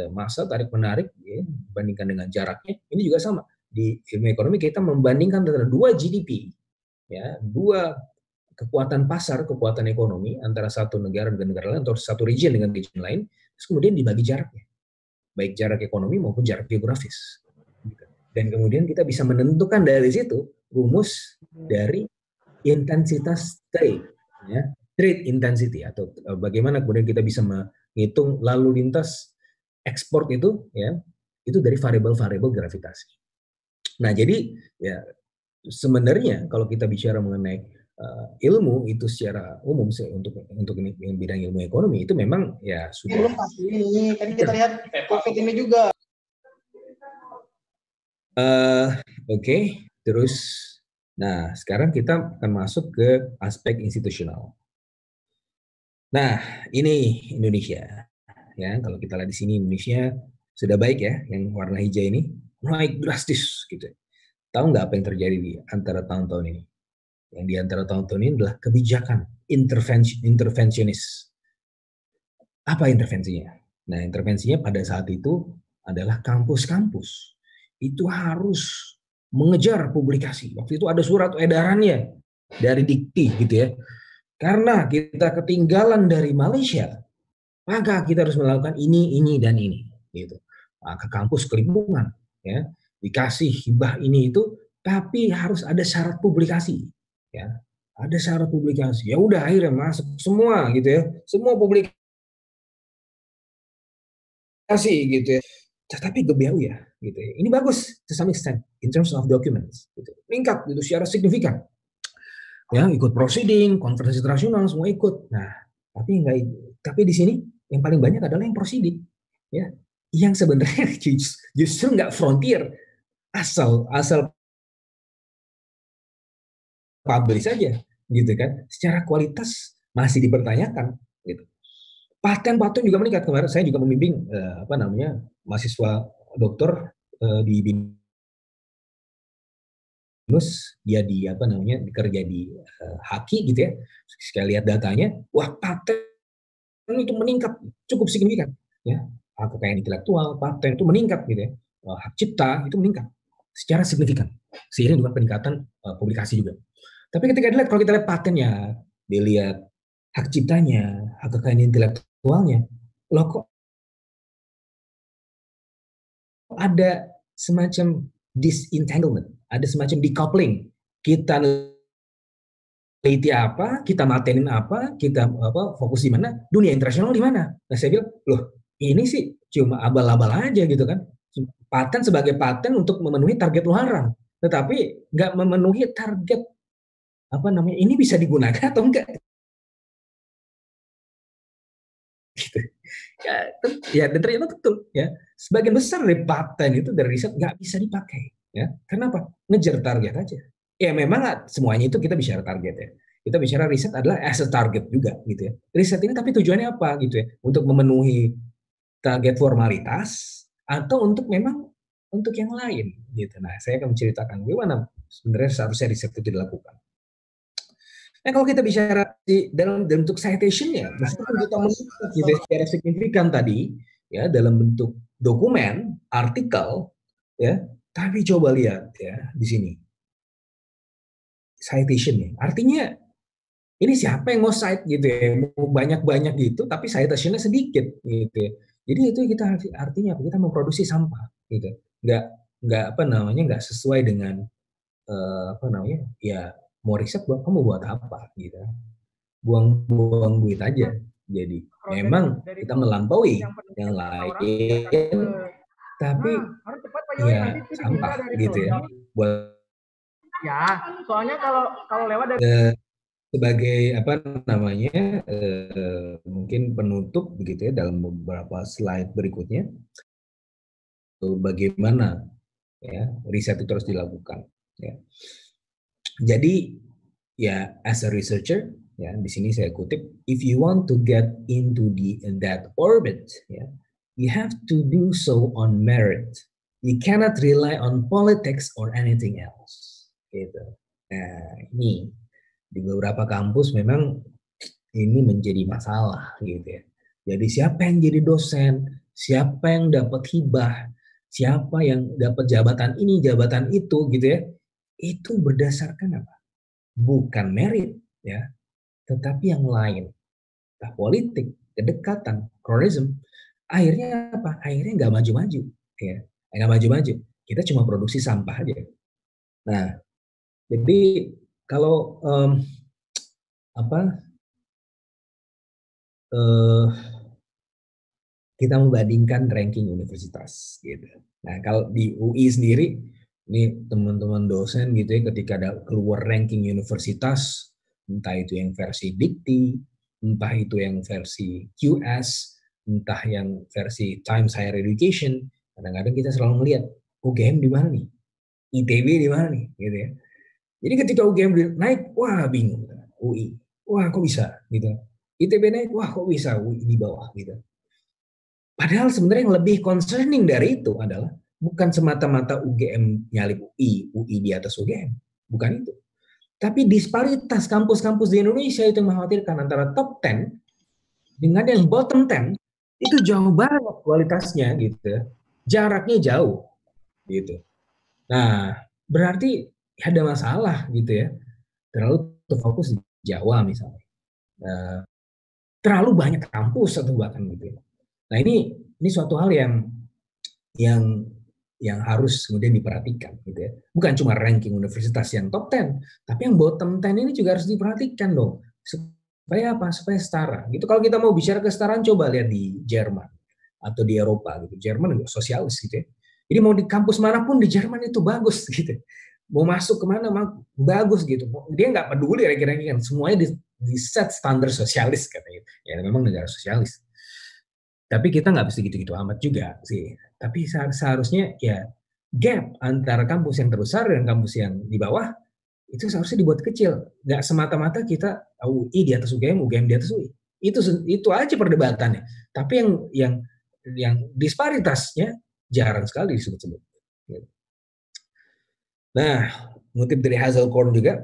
massa tarik menarik ya, dibandingkan dengan jaraknya. Ini juga sama. Di ilmu ekonomi kita membandingkan antara dua GDP ya, dua kekuatan pasar, kekuatan ekonomi antara satu negara dengan negara lain atau satu region dengan region lain, terus kemudian dibagi jaraknya. Baik jarak ekonomi maupun jarak geografis. Dan kemudian kita bisa menentukan dari situ rumus dari intensitas trade, ya, trade intensity atau bagaimana kemudian kita bisa menghitung lalu lintas ekspor itu, ya, itu dari variabel-variabel gravitasi. Nah, jadi ya sebenarnya kalau kita bicara mengenai ilmu itu secara umum untuk ini bidang ilmu ekonomi itu memang ya sudah. Belum pasti ini kan kita lihat COVID ini juga. Oke. Terus, nah sekarang kita akan masuk ke aspek institusional. Nah, ini Indonesia. Ya, kalau kita lihat di sini Indonesia sudah baik ya, yang warna hijau ini naik drastis gitu. Tahu nggak apa yang terjadi di antara tahun-tahun ini? Yang di antara tahun-tahun ini adalah kebijakan intervensionis. Apa intervensinya? Nah, intervensinya pada saat itu adalah kampus-kampus itu harus mengejar publikasi. Waktu itu ada surat edarannya dari Dikti gitu ya. Karena kita ketinggalan dari Malaysia, maka kita harus melakukan ini dan ini gitu. Ke kampus kelingkungan ya, dikasih hibah ini itu, tapi harus ada syarat publikasi ya. Ada syarat publikasi. Ya udah akhirnya masuk semua gitu ya. Semua publikasi gitu ya. Tetapi GBAU ya gitu ya. Ini bagus to some extent in terms of documents gitu. Meningkat gitu secara signifikan. Ya, ikut proceeding, konferensi internasional semua ikut. Nah, tapi di sini yang paling banyak adalah yang proceeding. Ya, yang sebenarnya justru nggak frontier, asal publish saja gitu kan. Secara kualitas masih dipertanyakan gitu. Paten juga meningkat. Kemarin saya juga membimbing mahasiswa dokter di BINUS, dia bekerja di Haki gitu ya. Sekali lihat datanya, wah paten itu meningkat cukup signifikan ya. Kekayaan intelektual, paten itu meningkat gitu ya. Hak cipta itu meningkat secara signifikan seiring dengan peningkatan publikasi juga. Tapi ketika dilihat, kalau kita lihat patennya, dilihat hak ciptanya, hak kekayaan intelektualnya, loh kok ada semacam disentanglement, ada semacam decoupling. Kita teliti apa, kita matenin apa, kita fokus di mana, dunia internasional di mana. Nah saya bilang, loh ini sih cuma abal-abal aja gitu kan. Paten sebagai paten untuk memenuhi target luaran, tetapi nggak memenuhi target ini bisa digunakan atau enggak. Gitu. Ya, dan ternyata betul ya. Sebagian besar dari paten itu dari riset nggak bisa dipakai. Ya, kenapa? Ngejar target aja. Ya memang semuanya itu kita bicara target ya. Kita bicara riset adalah as a target juga gitu ya. Riset ini tapi tujuannya apa gitu ya? Untuk memenuhi target formalitas atau untuk memang untuk yang lain gitu. Nah, saya akan menceritakan bagaimana sebenarnya seharusnya riset itu dilakukan. Nah, kalau kita bicara dalam bentuk citation-nya, meskipun kita melihat gitu secara signifikan tadi ya dalam bentuk dokumen, artikel ya, tapi coba lihat ya di sini. Citation-nya. Artinya ini siapa yang mau cite gitu ya, mau banyak-banyak gitu tapi citation-nya sedikit gitu ya. Jadi itu kita artinya kita memproduksi sampah gitu. Nggak nggak sesuai dengan ya mau riset kamu buat apa gitu. Buang duit aja. Jadi memang kita melampaui yang lain tapi ya sampah gitu ya. Buat ya, soalnya kalau lewat dari sebagai mungkin penutup begitu ya dalam beberapa slide berikutnya bagaimana ya riset itu harus dilakukan ya. Jadi ya as a researcher ya di sini saya kutip, if you want to get into that orbit ya, you have to do so on merit. You cannot rely on politics or anything else gitu. Nah ini di beberapa kampus memang ini menjadi masalah gitu ya. Jadi siapa yang jadi dosen, siapa yang dapat hibah, siapa yang dapat jabatan ini, jabatan itu gitu ya. Itu berdasarkan apa? Bukan merit ya, tetapi yang lain. Entah politik, kedekatan, cronyism. Akhirnya apa? Akhirnya nggak maju-maju ya. Nggak maju-maju. Kita cuma produksi sampah aja. Nah, jadi kalau kita membandingkan ranking universitas gitu. Nah, kalau di UI sendiri ini teman-teman dosen gitu ya ketika ada keluar ranking universitas, entah itu yang versi Dikti, entah itu yang versi QS, entah yang versi Times Higher Education, kadang-kadang kita selalu melihat UGM di mana nih? ITB di mana nih gitu ya. Jadi ketika UGM naik, wah bingung. UI, wah kok bisa gitu. ITB naik, wah kok bisa UI di bawah gitu. Padahal sebenarnya yang lebih concerning dari itu adalah bukan semata-mata UGM nyalip UI di atas UGM. Bukan itu. Tapi disparitas kampus-kampus di Indonesia itu mengkhawatirkan antara top 10 dengan yang bottom 10 itu jauh banget kualitasnya gitu. Jaraknya jauh gitu. Nah, berarti ada masalah gitu ya. Terlalu terfokus di Jawa misalnya. Terlalu banyak kampus atau bahkan gitu. Nah, ini suatu hal yang harus kemudian diperhatikan gitu ya. Bukan cuma ranking universitas yang top 10, tapi yang bottom 10 ini juga harus diperhatikan dong. Supaya apa? Supaya setara. Gitu kalau kita mau bicara kesetaraan coba lihat di Jerman atau di Eropa gitu. Jerman juga sosialis gitu ya. Jadi mau di kampus manapun di Jerman itu bagus gitu. Mau masuk kemana bagus gitu. Dia nggak peduli kira-kira kan semuanya di set standar sosialis katanya. Ya memang negara sosialis. Tapi kita nggak bisa gitu-gitu amat juga sih. Tapi seharusnya ya gap antara kampus yang terbesar dan kampus yang di bawah itu seharusnya dibuat kecil. Nggak semata-mata kita UI di atas UGM, UGM di atas UI. Itu aja perdebatannya. Tapi yang disparitasnya jarang sekali disebut-sebut. Nah, ngutip dari Hazelcorn juga,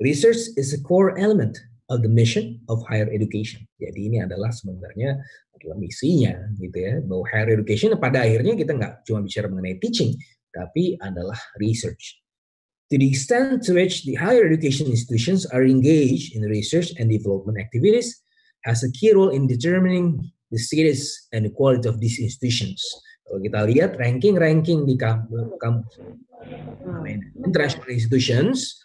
research is a core element of the mission of higher education. Jadi ini adalah sebenarnya adalah misinya gitu ya, bahwa higher education pada akhirnya kita nggak cuma bicara mengenai teaching, tapi adalah research. To the extent to which the higher education institutions are engaged in research and development activities has a key role in determining the status and the quality of these institutions. Kalau kita lihat ranking di kampus international institutions,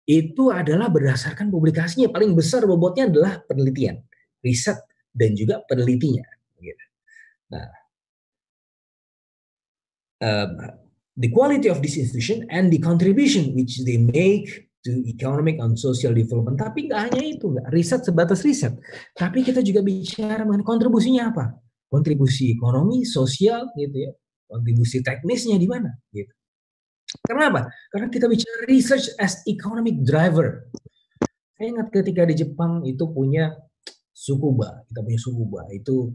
itu adalah berdasarkan publikasinya. Paling besar bobotnya adalah penelitian, riset, dan juga penelitinya. Gitu. Nah, the quality of this institution and the contribution which they make to economic and social development. Tapi nggak hanya itu, nggak riset sebatas riset. Tapi kita juga bicara mengenai kontribusinya apa? Kontribusi ekonomi, sosial, gitu ya. Kontribusi teknisnya di mana? Gitu. Karena apa? Karena kita bicara research as economic driver. Saya ingat ketika di Jepang itu punya Tsukuba, kita punya Tsukuba itu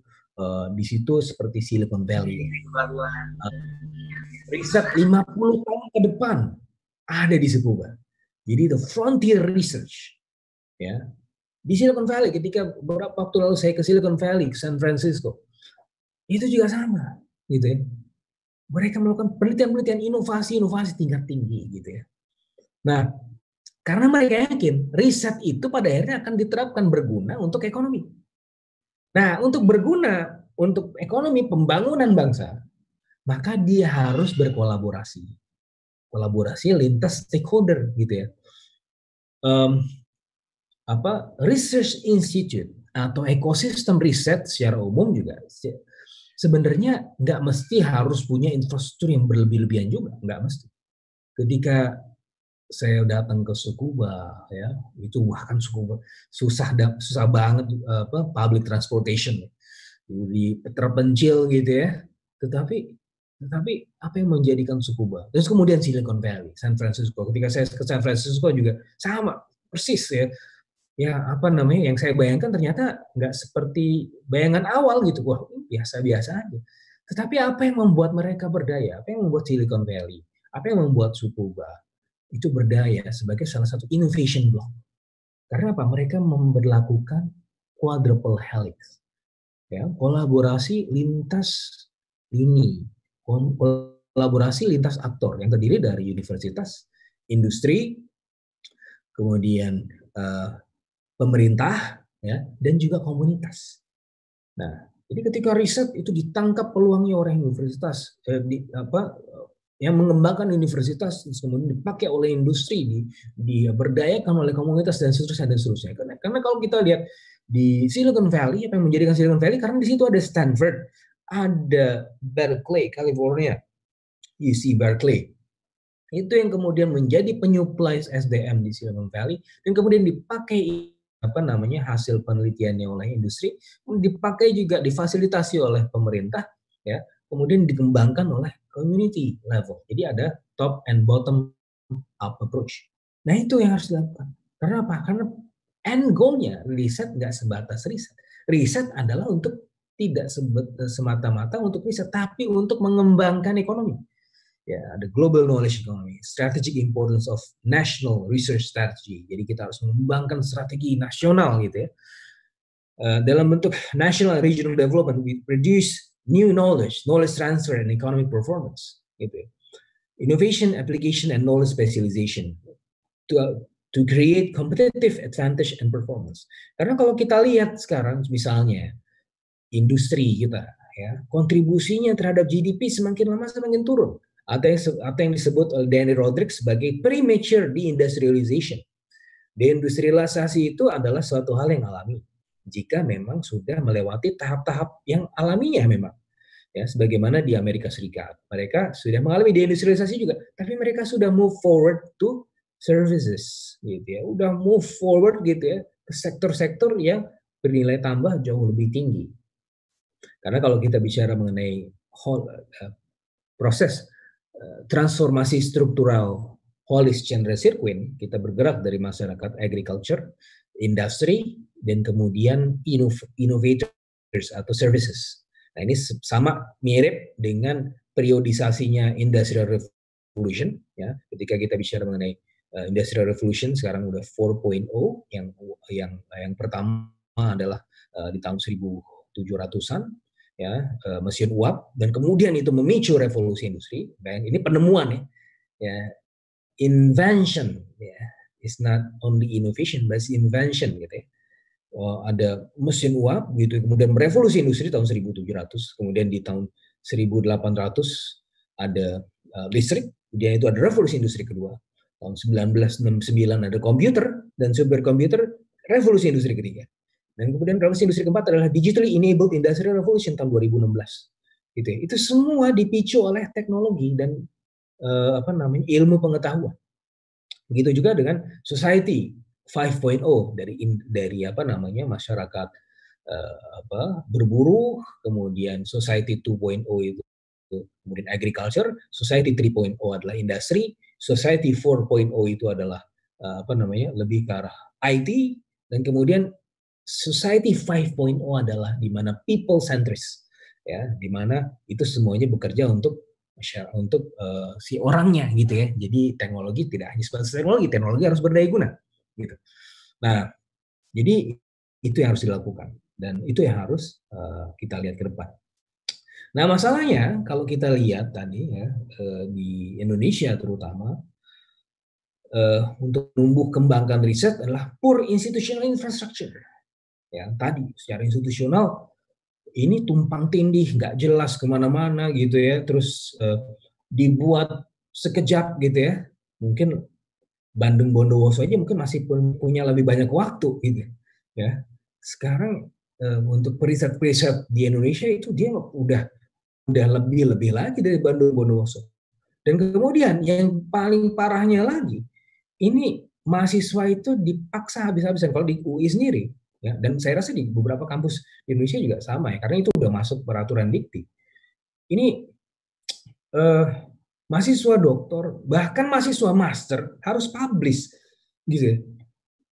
di situ seperti Silicon Valley. Riset 50 tahun ke depan ada di Tsukuba. Jadi the frontier research, ya, di Silicon Valley. Ketika beberapa waktu lalu saya ke Silicon Valley, ke San Francisco, itu juga sama, gitu ya. Mereka melakukan penelitian-penelitian inovasi tingkat tinggi, gitu ya. Nah, karena mereka yakin riset itu pada akhirnya akan diterapkan berguna untuk ekonomi. Nah, untuk berguna untuk ekonomi pembangunan bangsa, maka dia harus berkolaborasi. Kolaborasi lintas stakeholder, gitu ya. Research Institute atau ekosistem riset secara umum juga sebenarnya nggak mesti harus punya infrastruktur yang berlebih-lebihan juga, nggak mesti. Ketika saya datang ke Tsukuba, ya, itu bahkan Tsukuba susah banget public transportation di terpencil gitu ya. Tetapi apa yang menjadikan Tsukuba? Terus kemudian Silicon Valley, San Francisco. Ketika saya ke San Francisco juga sama persis ya. Ya apa namanya yang saya bayangkan ternyata nggak seperti bayangan awal gitu. Wah, biasa-biasa aja. Tetapi apa yang membuat mereka berdaya? Apa yang membuat Silicon Valley? Apa yang membuat Tsukuba itu berdaya sebagai salah satu innovation block? Karena apa? Mereka memberlakukan quadruple helix. Ya, kolaborasi lintas lini, kolaborasi lintas aktor yang terdiri dari universitas, industri, kemudian pemerintah, ya, dan juga komunitas. Nah, jadi ketika riset itu ditangkap peluangnya oleh universitas, yang mengembangkan universitas, kemudian dipakai oleh industri, diberdayakan oleh komunitas dan seterusnya. Karena kalau kita lihat di Silicon Valley, apa yang menjadikan Silicon Valley? Karena di situ ada Stanford, ada Berkeley, California, UC Berkeley. Itu yang kemudian menjadi penyuplai SDM di Silicon Valley dan kemudian dipakai hasil penelitiannya oleh industri, dipakai juga difasilitasi oleh pemerintah, ya, kemudian dikembangkan oleh community level. Jadi ada top and bottom up approach. Nah itu yang harus dilakukan. Karena apa? Karena end goal-nya riset nggak sebatas riset. Riset adalah untuk tidak semata-mata untuk riset, tapi untuk mengembangkan ekonomi. Ya, ada global knowledge economy, strategic importance of national research strategy. Jadi kita harus mengembangkan strategi nasional gitu ya. Dalam bentuk national and regional development, we produce new knowledge transfer and economic performance. Gitu ya. Innovation, application, and knowledge specialization to create competitive advantage and performance. Karena kalau kita lihat sekarang misalnya industri kita, ya, kontribusinya terhadap GDP semakin lama semakin turun. Atau yang disebut oleh Danny Rodrik sebagai premature deindustrialization. Deindustrialisasi itu adalah suatu hal yang alami jika memang sudah melewati tahap-tahap yang alaminya memang. Ya, sebagaimana di Amerika Serikat, mereka sudah mengalami deindustrialisasi juga, tapi mereka sudah move forward to services, gitu ya, udah move forward gitu ya ke sektor-sektor yang bernilai tambah jauh lebih tinggi. Karena kalau kita bicara mengenai proses transformasi struktural Hollis Chandra Sirkin, kita bergerak dari masyarakat agriculture, industri, dan kemudian innovators atau services. Nah ini sama mirip dengan periodisasinya Industrial Revolution, ya. Ketika kita bicara mengenai Industrial Revolution sekarang udah 4.0, yang pertama adalah di tahun 1700-an, ya, mesin uap, dan kemudian itu memicu revolusi industri. Dan ini penemuan ya, invention, ya, is not only innovation but invention gitu ya. Ada mesin uap gitu, kemudian revolusi industri tahun 1700, kemudian di tahun 1800 ada listrik, kemudian itu ada revolusi industri kedua. tahun 1969 ada komputer dan superkomputer, revolusi industri ketiga. Dan kemudian revolusi industri keempat adalah digitally enabled industrial revolution tahun 2016. Gitu ya. Itu semua dipicu oleh teknologi dan ilmu pengetahuan. Begitu juga dengan society 5.0 dari masyarakat berburu, kemudian society 2.0 itu kemudian agriculture, society 3.0 adalah industri, society 4.0 itu adalah lebih ke arah IT, dan kemudian society 5.0 adalah di mana people centris, ya, di mana itu semuanya bekerja untuk si orangnya gitu ya. Jadi teknologi tidak hanya sebatas teknologi harus berdaya guna gitu. Nah, jadi itu yang harus dilakukan dan itu yang harus kita lihat ke depan. Nah, masalahnya kalau kita lihat tadi ya di Indonesia terutama untuk tumbuh kembangkan riset adalah poor institutional infrastructure. Ya, tadi secara institusional ini tumpang tindih, nggak jelas kemana-mana gitu ya, terus dibuat sekejap gitu ya. Mungkin Bandung Bondowoso aja mungkin masih punya lebih banyak waktu gitu ya. Sekarang untuk riset di Indonesia itu dia udah lebih lagi dari Bandung Bondowoso. Dan kemudian yang paling parahnya lagi, ini mahasiswa itu dipaksa habis-habisan. Kalau di UI sendiri, ya, dan saya rasa di beberapa kampus di Indonesia juga sama ya, karena itu udah masuk peraturan dikti. Ini mahasiswa doktor, bahkan mahasiswa master harus publish, gitu ya.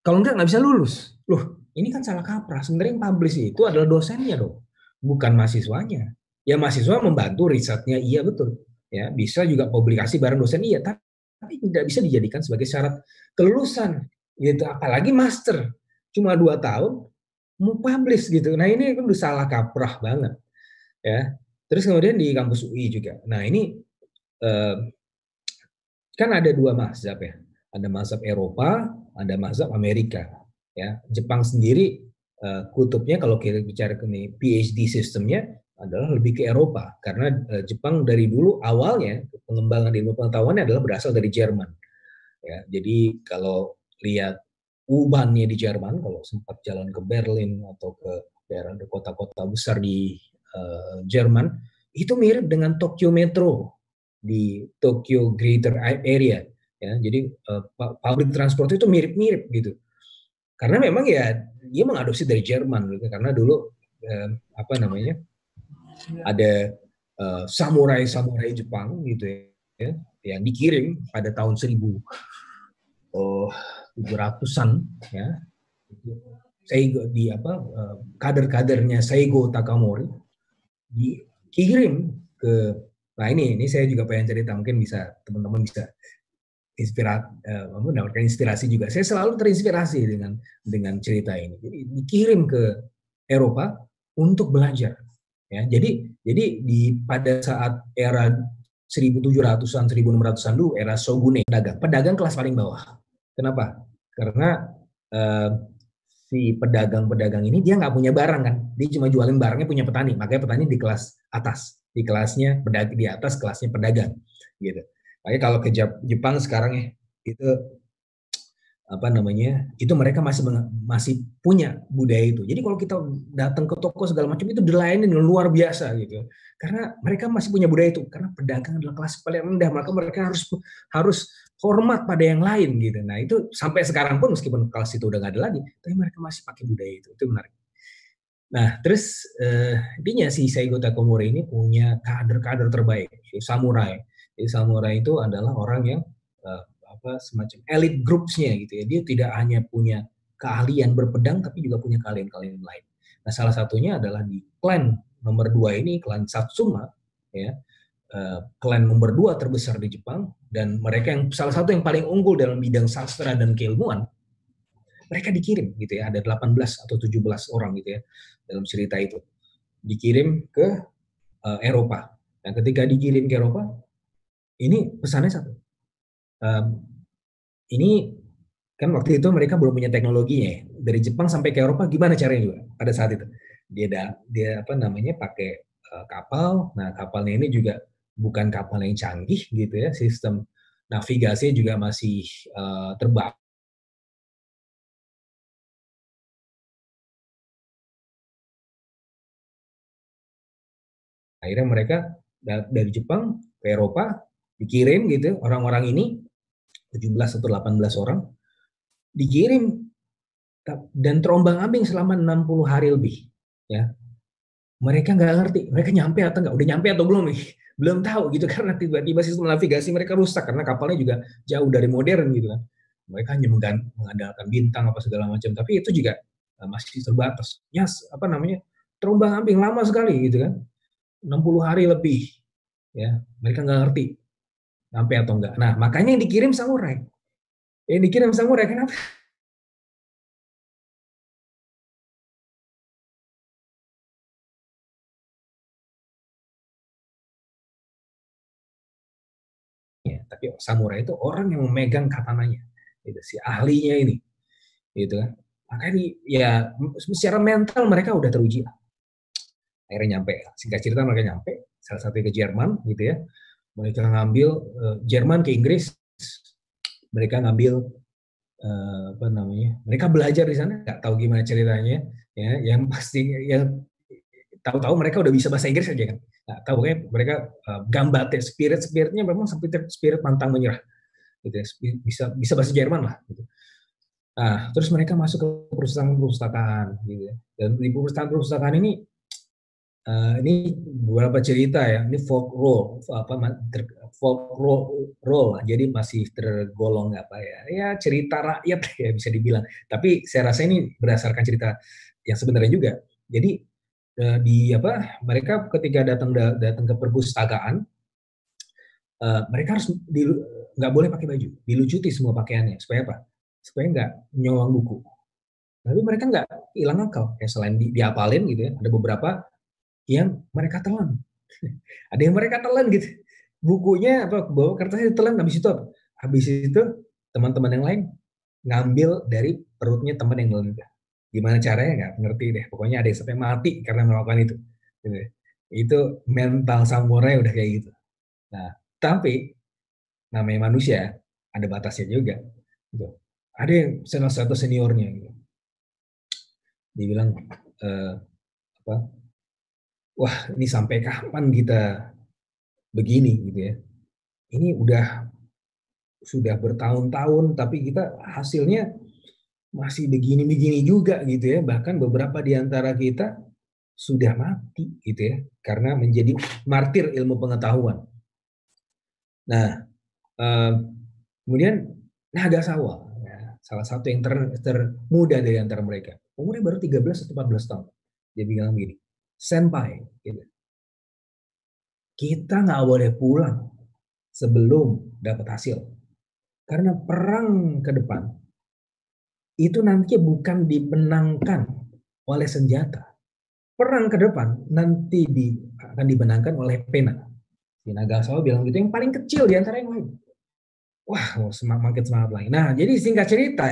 Kalau nggak bisa lulus. Loh, ini kan salah kaprah. Sebenarnya yang publish itu adalah dosennya dong, bukan mahasiswanya. Ya mahasiswa membantu risetnya, iya betul. Ya bisa juga publikasi bareng dosen, iya. Tapi tidak bisa dijadikan sebagai syarat kelulusan. Gitu. Apalagi master, cuma 2 tahun mau publish gitu. Nah ini kan udah salah kaprah banget. Ya. Terus kemudian di kampus UI juga. Nah ini kan ada 2 mazhab ya. Ada mazhab Eropa, ada mazhab Amerika. Ya, Jepang sendiri kutubnya kalau kita bicara ke PhD sistemnya adalah lebih ke Eropa karena Jepang dari dulu awalnya pengembangan ilmu pengetahuannya adalah berasal dari Jerman. Ya, jadi kalau lihat U-Bahn-nya di Jerman, kalau sempat jalan ke Berlin atau ke daerah kota-kota besar di Jerman, itu mirip dengan Tokyo Metro di Tokyo Greater Area. Ya, jadi public transport itu mirip-mirip gitu. Karena memang ya dia mengadopsi dari Jerman gitu. Karena dulu ada samurai Jepang gitu ya yang dikirim pada tahun 1700-an ya. Seigo di kader-kadernya Seigo Takamori dikirim ke. Nah ini saya juga pengen cerita, mungkin bisa teman-teman bisa mendapatkan inspirasi juga. Saya selalu terinspirasi dengan cerita ini. Jadi dikirim ke Eropa untuk belajar. Ya, jadi pada saat era 1700-an, 1600-an dulu, era Shogunate, pedagang kelas paling bawah. Kenapa? Karena si pedagang ini dia nggak punya barang kan, dia cuma jualin barangnya punya petani, makanya petani di kelas atas, di kelasnya pedagang, di atas kelasnya pedagang, gitu. Makanya kalau ke Jepang sekarang ya itu itu mereka masih punya budaya itu. Jadi kalau kita datang ke toko segala macam itu dilayani dengan luar biasa gitu. Karena mereka masih punya budaya itu. Karena pedagang adalah kelas paling rendah, maka mereka harus hormat pada yang lain gitu. Nah itu sampai sekarang pun meskipun kelas itu udah nggak ada lagi, tapi mereka masih pakai budaya itu. Itu menarik. Nah terus intinya si Seigo Takamori ini punya kader-kader terbaik, samurai. Jadi samurai itu adalah orang yang semacam elite groups-nya gitu ya. Dia tidak hanya punya keahlian berpedang tapi juga punya keahlian lain. Nah, salah satunya adalah di klan nomor 2 ini, klan Satsuma ya. Klan nomor 2 terbesar di Jepang dan mereka yang salah satu yang paling unggul dalam bidang sastra dan keilmuan. Mereka dikirim gitu ya, ada 18 atau 17 orang gitu ya dalam cerita itu. Dikirim ke Eropa. Dan ketika dikirim ke Eropa, ini pesannya satu. Ini kan waktu itu mereka belum punya teknologinya ya. Dari Jepang sampai ke Eropa gimana caranya juga pada saat itu. Dia pakai kapal. Nah, kapalnya ini juga bukan kapal yang canggih gitu ya, sistem navigasinya juga masih terbatas. Akhirnya mereka dari Jepang ke Eropa dikirim gitu, orang-orang ini 17 atau 18 orang dikirim dan terombang-ambing selama 60 hari lebih, ya. Mereka nggak ngerti, mereka nyampe atau nggak, udah nyampe atau belum nih, belum tahu gitu, karena tiba-tiba sistem navigasi mereka rusak karena kapalnya juga jauh dari modern gitu kan. Mereka hanya mengandalkan bintang apa segala macam, tapi itu juga masih terbatas. Ya, apa namanya, terombang-ambing lama sekali gitu kan, 60 hari lebih, ya. Mereka nggak ngerti sampai atau enggak. Nah, makanya yang dikirim samurai. Yang dikirim samurai kenapa? Ya, tapi samurai itu orang yang memegang katananya, gitu, si ahlinya ini, gitu kan. Makanya ya secara mental mereka udah teruji. Akhirnya nyampe, singkat cerita mereka nyampe, salah satu ke Jerman, gitu ya. Mereka ngambil Jerman ke Inggris, mereka ngambil apa namanya, mereka belajar di sana, nggak tahu gimana ceritanya, ya. Yang pasti yang tahu-tahu mereka udah bisa bahasa Inggris aja kan, nggak tahu kan mereka gambate, spiritnya memang seperti spirit pantang menyerah, gitu ya. Bisa bahasa Jerman lah, gitu. Nah, terus mereka masuk ke perusahaan perpustakaan, gitu ya. Dan di perusahaan perpustakaan ini beberapa cerita ya. Ini folk role, jadi masih tergolong apa ya? Ya cerita rakyat ya bisa dibilang. Tapi saya rasa ini berdasarkan cerita yang sebenarnya juga. Jadi mereka ketika datang ke perpustakaan, mereka harus nggak boleh pakai baju, dilucuti semua pakaiannya. Supaya apa? Supaya nggak nyolong buku. Tapi mereka nggak hilang akal. Ya, selain diapalin gitu ya, ada beberapa yang mereka telan. Ada yang mereka telan gitu. Bukunya bawa kertasnya ditelan, habis itu apa? Habis itu teman-teman yang lain ngambil dari perutnya teman yang lain. Gimana caranya nggak ngerti deh. Pokoknya ada yang sampai mati karena melakukan itu. Gitu. Itu mental samurai udah kayak gitu. Nah, tapi namanya manusia ada batasnya juga. Gitu. Ada yang salah satu seniornya gitu. Dia bilang wah, ini sampai kapan kita begini gitu ya. Ini sudah bertahun-tahun tapi kita hasilnya masih begini-begini juga gitu ya. Bahkan beberapa di antara kita sudah mati gitu ya karena menjadi martir ilmu pengetahuan. Nah, kemudian Nagasawa, ya, salah satu yang termuda dari antara mereka. Umurnya baru 13 atau 14 tahun. Dia bilang begini, senpai, gitu. Kita nggak boleh pulang sebelum dapat hasil. Karena perang ke depan itu nanti bukan dimenangkan oleh senjata. Perang ke depan nanti akan dimenangkan oleh pena. Si Nagasawa bilang gitu, yang paling kecil di antara yang lain. Wah, makin semangat lagi. Nah, jadi singkat cerita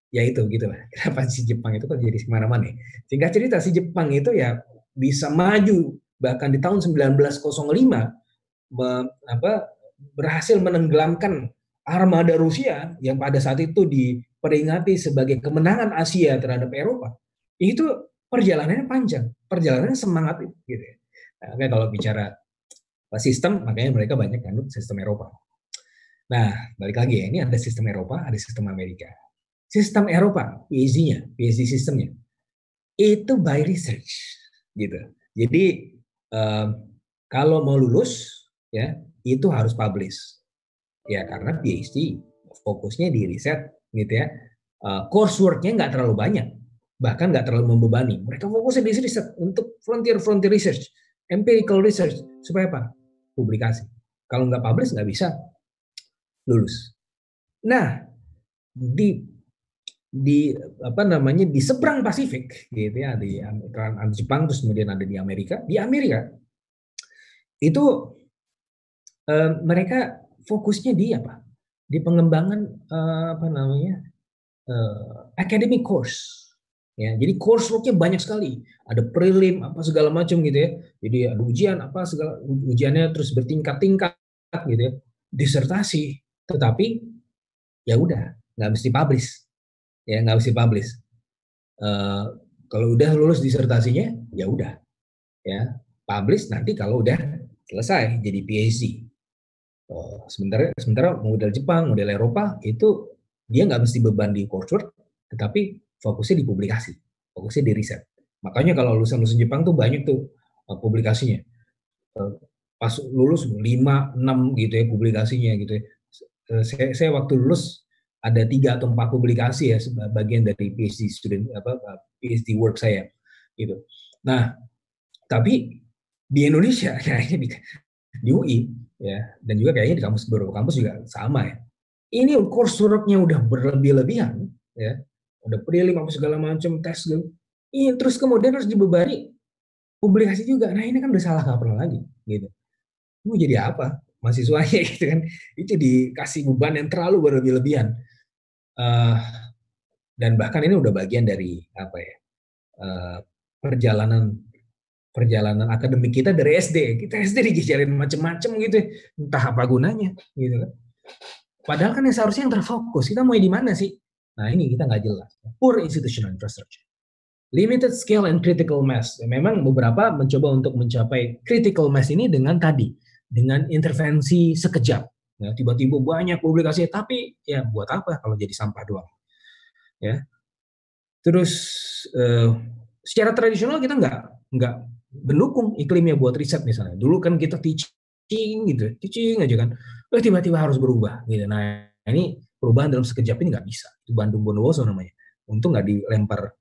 ya itu gitu lah. Kenapa si Jepang itu kan jadi kemana-mana ya. Singkat cerita si Jepang itu ya bisa maju bahkan di tahun 1905 berhasil menenggelamkan armada Rusia yang pada saat itu diperingati sebagai kemenangan Asia terhadap Eropa. Itu perjalanannya panjang, perjalanannya semangat gitu ya. Nah, kalau bicara sistem, makanya mereka banyak anut sistem Eropa. Nah, balik lagi ya, ini ada sistem Eropa, ada sistem Amerika. Sistem Eropa, PhD sistemnya, itu by research, gitu. Jadi kalau mau lulus, ya itu harus publish, ya karena PhD fokusnya di riset, gitu ya. Coursework-nya nggak terlalu banyak, bahkan nggak terlalu membebani. Mereka fokusnya di riset untuk frontier research, empirical research, supaya apa? Publikasi. Kalau nggak publish nggak bisa lulus. Nah, di seberang Pasifik gitu ya, di Jepang, terus kemudian ada di Amerika. Di Amerika itu mereka fokusnya di apa? Di pengembangan academic course. Ya, jadi coursework-nya banyak sekali. Ada prelim apa segala macam gitu ya. Jadi ada ujian apa segala ujiannya terus bertingkat-tingkat gitu ya. Disertasi, tetapi ya udah nggak mesti publish, ya nggak mesti publish. Kalau udah lulus disertasinya, ya udah, ya publish nanti kalau udah selesai jadi PhD. Sementara model Jepang, model Eropa itu dia nggak mesti beban di coursework, tetapi fokusnya di publikasi, fokusnya di riset. Makanya kalau lulusan Jepang tuh banyak tuh publikasinya. Pas lulus 5, 6 gitu ya publikasinya gitu ya. Saya waktu lulus ada 3 atau 4 publikasi ya bagian dari PhD student PhD work saya gitu. Nah, tapi di Indonesia kayaknya di UI ya, dan juga kayaknya di beberapa kampus juga sama ya. Ini coursework-nya udah berlebih-lebihan ya. Udah prelim apa segala macam tes gitu. Iya, terus kemudian harus dibebani publikasi juga. Nah, ini kan udah salah kaprah lagi gitu. Mau jadi apa mahasiswanya gitu kan? Itu dikasih beban yang terlalu berlebih-lebihan. Dan bahkan ini udah bagian dari apa ya? Perjalanan akademik kita dari SD. Kita SD dijajarin macam-macam gitu, entah apa gunanya, gitu kan. Padahal kan yang seharusnya yang terfokus, kita mau di mana sih? Nah ini kita nggak jelas. Poor institutional infrastructure. Limited scale and critical mass. Memang beberapa mencoba untuk mencapai critical mass ini dengan intervensi sekejap. Ya, tiba-tiba banyak publikasi, tapi ya buat apa kalau jadi sampah doang? Ya. Terus secara tradisional kita nggak mendukung iklimnya buat riset misalnya. Dulu kan kita teaching aja kan. Tiba-tiba harus berubah gitu. Nah, ini perubahan dalam sekejap ini nggak bisa. Itu Bandung Bondowoso namanya. Untung nggak dilempar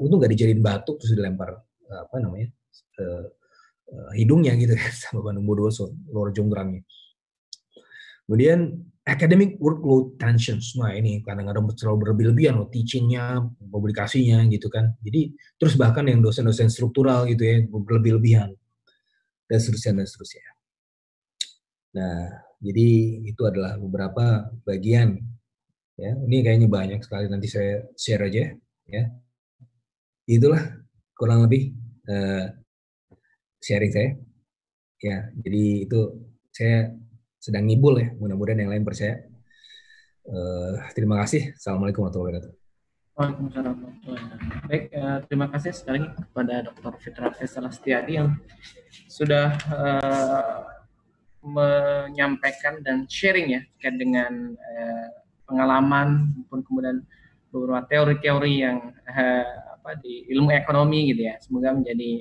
untung nggak dijadiin batu terus dilempar hidungnya gitu sama Bandung Bondowoso, Loro Jonggrangnya. Kemudian academic workload tensions. Nah ini kadang-kadang terlalu berlebihan loh teachingnya, publikasinya gitu kan. Jadi terus bahkan yang dosen-dosen struktural gitu ya berlebih-lebihan dan seterusnya. Nah jadi itu adalah beberapa bagian ya. Ini kayaknya banyak sekali, nanti saya share aja ya. Itulah kurang lebih sharing saya. Ya jadi itu saya sedang ngibul ya, mudah-mudahan yang lain percaya. Terima kasih. Assalamualaikum warahmatullahi wabarakatuh. Waalaikumsalam warahmatullahi wabarakatuh. Baik, terima kasih sekali lagi kepada Dr. Fitra Faisal Astiadi yang sudah menyampaikan dan sharing ya terkait dengan pengalaman maupun kemudian beberapa teori-teori yang di ilmu ekonomi gitu ya. Semoga menjadi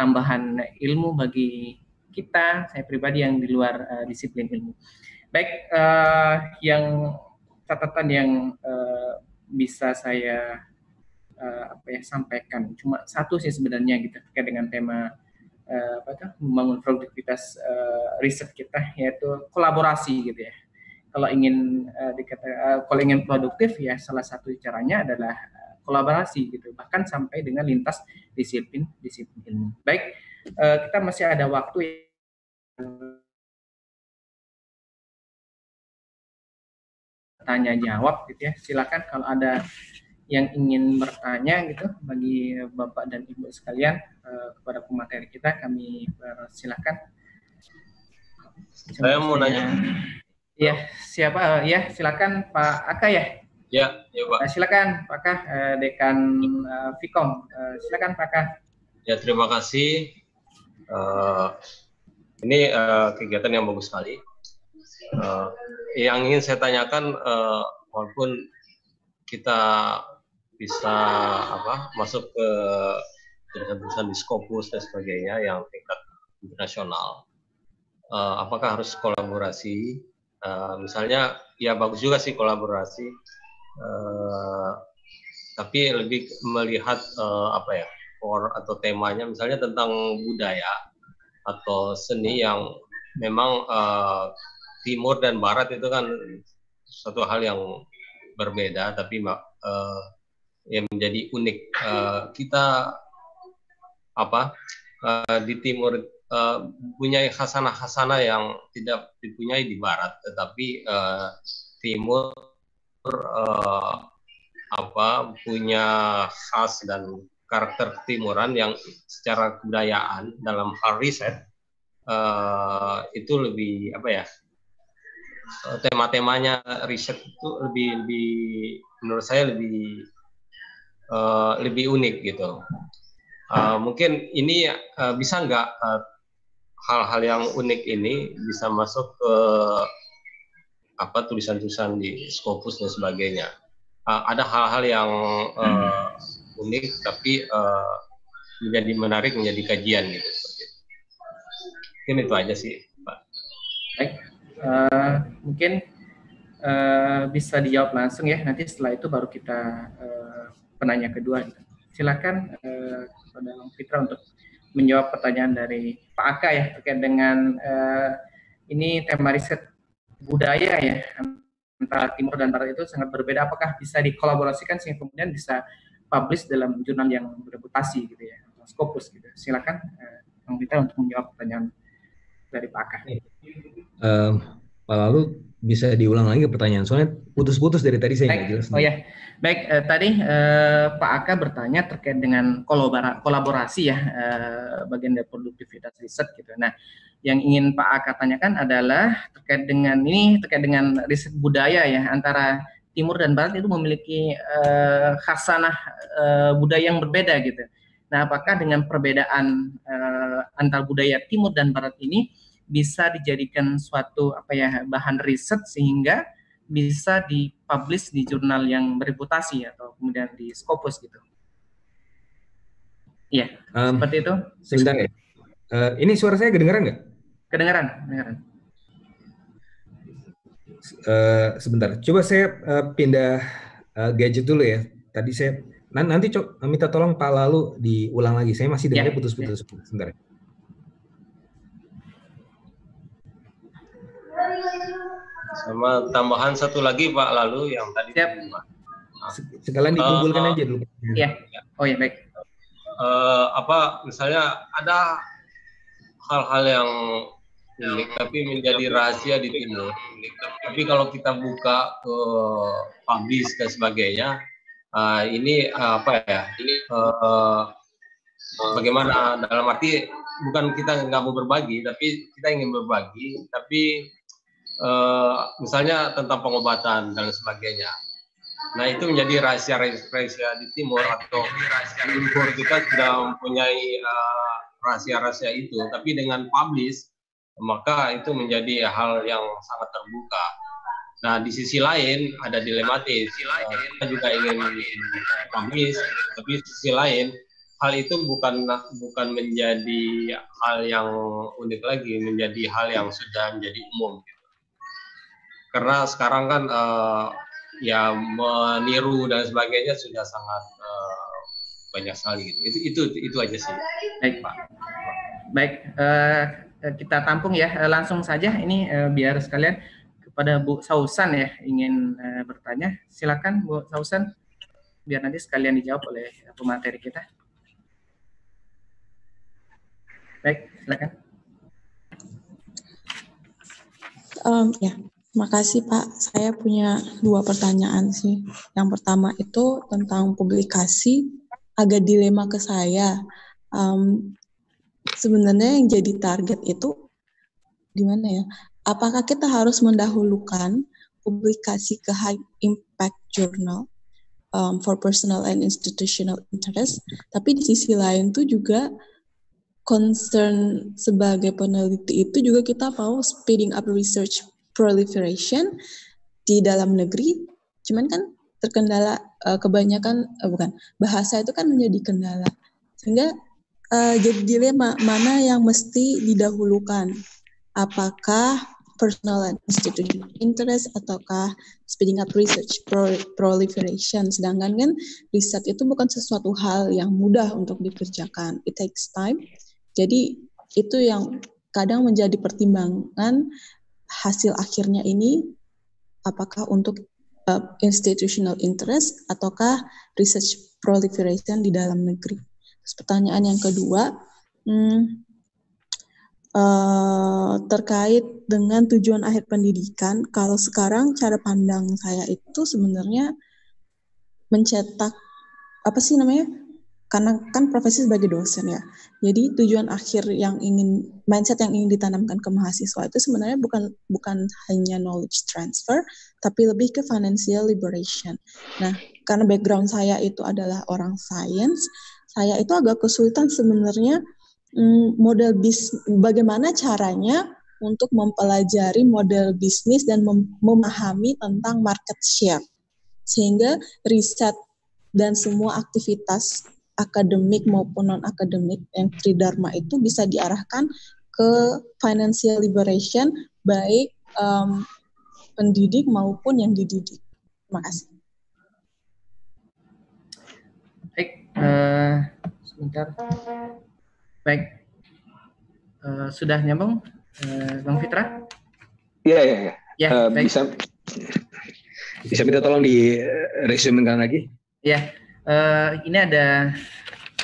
tambahan ilmu bagi kita, saya pribadi yang di luar disiplin ilmu. Baik, yang catatan yang bisa saya sampaikan cuma satu sih sebenarnya gitu terkait dengan tema membangun produktivitas riset kita, yaitu kolaborasi gitu ya. Kalau ingin kalau ingin produktif ya salah satu caranya adalah kolaborasi gitu, bahkan sampai dengan lintas disiplin ilmu. Baik, kita masih ada waktu tanya jawab gitu ya. Silakan kalau ada yang ingin bertanya gitu bagi Bapak dan Ibu sekalian kepada pemateri kita, kami persilakan. Saya mau nanya. Ya, siapa? Ya, silakan Pak Aka ya. Ya Pak. Silakan Pak Aka, Dekan Vkom. Silakan Pak Aka. Ya, terima kasih. Ini kegiatan yang bagus sekali. Yang ingin saya tanyakan, walaupun kita bisa masuk ke jurusan-jurusan di Scopus dan sebagainya yang tingkat internasional, apakah harus kolaborasi? Misalnya, ya bagus juga sih kolaborasi, tapi lebih melihat core atau temanya, misalnya tentang budaya atau seni yang memang timur dan barat itu kan suatu hal yang berbeda, tapi yang menjadi unik. Kita di timur punya khasanah-khasanah yang tidak dipunyai di barat, tetapi timur punya khas dan karakter ketimuran yang secara kebudayaan dalam hal riset itu lebih apa ya, tema-temanya riset itu lebih menurut saya lebih unik gitu. Mungkin ini bisa nggak hal-hal yang unik ini bisa masuk ke tulisan-tulisan di Scopus dan sebagainya. Ada hal-hal yang unik tapi menjadi menarik, menjadi kajian gitu. Mungkin itu aja sih, Pak. Baik, mungkin bisa dijawab langsung ya. Nanti setelah itu baru kita penanya kedua. Silakan kepada Bang Fitra untuk menjawab pertanyaan dari Pak Aka ya terkait dengan ini tema riset budaya ya antara Timur dan Barat itu sangat berbeda. Apakah bisa dikolaborasikan sehingga kemudian bisa publish dalam jurnal yang bereputasi gitu ya, Scopus gitu. Silakan Bang Fitra untuk menjawab pertanyaan dari Pak Aka. Pak Lalu bisa diulang lagi pertanyaan, soalnya putus-putus dari tadi saya nggak jelas. Oh ya, baik. Tadi Pak Aka bertanya terkait dengan kolaborasi ya, bagian dari produktivitas riset gitu. Nah, yang ingin Pak Aka tanyakan adalah terkait dengan riset budaya ya, antara Timur dan Barat itu memiliki khasanah budaya yang berbeda gitu. Nah, apakah dengan perbedaan antar budaya Timur dan Barat ini bisa dijadikan suatu bahan riset sehingga bisa dipublish di jurnal yang bereputasi atau kemudian di Scopus gitu? Iya, seperti itu. Sebentar ya. Ini suara saya kedengaran nggak? Kedengaran. Sebentar, coba saya pindah gadget dulu ya. Tadi saya nanti minta tolong Pak Lalu diulang lagi. Saya masih dengarnya putus-putus. Sebentar. Sama tambahan satu lagi Pak Lalu yang tadi. Siap. Sekalian dikumpulkan aja dulu. Iya. Oh ya baik. Misalnya ada hal-hal yang unik tapi menjadi rahasia di Timur. Tapi kalau kita buka ke publish dan sebagainya, ini bagaimana, dalam arti bukan kita nggak mau berbagi, tapi kita ingin berbagi, tapi misalnya tentang pengobatan dan sebagainya. Nah itu menjadi rahasia-rahasia di Timur, atau Timur kita sudah mempunyai rahasia-rahasia itu, tapi dengan publish maka itu menjadi hal yang sangat terbuka. Nah di sisi lain ada dilematis, kita juga ingin publish, tapi di sisi lain hal itu bukan menjadi hal yang unik lagi, menjadi hal yang sudah menjadi umum. Karena sekarang kan ya meniru dan sebagainya sudah sangat banyak sekali gitu. Itu aja sih. Baik Pak. Baik, kita tampung ya, langsung saja ini biar sekalian kepada Bu Sausan ya ingin bertanya. Silakan Bu Sausan, biar nanti sekalian dijawab oleh pemateri kita. Baik, silakan. Ya. Makasih Pak, saya punya 2 pertanyaan sih. Yang pertama itu tentang publikasi, agak dilema ke saya. Sebenarnya yang jadi target itu gimana ya? Apakah kita harus mendahulukan publikasi ke high impact journal for personal and institutional interest, tapi di sisi lain tuh juga concern sebagai peneliti itu juga kita mau speeding up research proliferation di dalam negeri, cuman kan terkendala kebanyakan bahasa itu kan menjadi kendala, sehingga jadi dilema mana yang mesti didahulukan, apakah personal and institutional interest ataukah speeding up research proliferation. Sedangkan kan riset itu bukan sesuatu hal yang mudah untuk dikerjakan, it takes time. Jadi itu yang kadang menjadi pertimbangan hasil akhirnya ini, apakah untuk institutional interest ataukah research proliferation di dalam negeri. Terus pertanyaan yang kedua, terkait dengan tujuan akhir pendidikan. Kalau sekarang cara pandang saya itu sebenarnya mencetak karena kan profesi sebagai dosen ya. Jadi tujuan akhir mindset yang ingin ditanamkan ke mahasiswa itu sebenarnya bukan hanya knowledge transfer, tapi lebih ke financial liberation. Nah, karena background saya itu adalah orang science, saya itu agak kesulitan sebenarnya bagaimana caranya untuk mempelajari model bisnis dan memahami tentang market share. Sehingga riset dan semua aktivitas akademik maupun non-akademik yang tridharma itu bisa diarahkan ke financial liberation, baik pendidik maupun yang dididik. Terima kasih. Baik, sebentar. Baik, sudah nyambung, Bang Fitra? Iya. Ya, baik. Bisa minta tolong di resumekan lagi? Ya, ini ada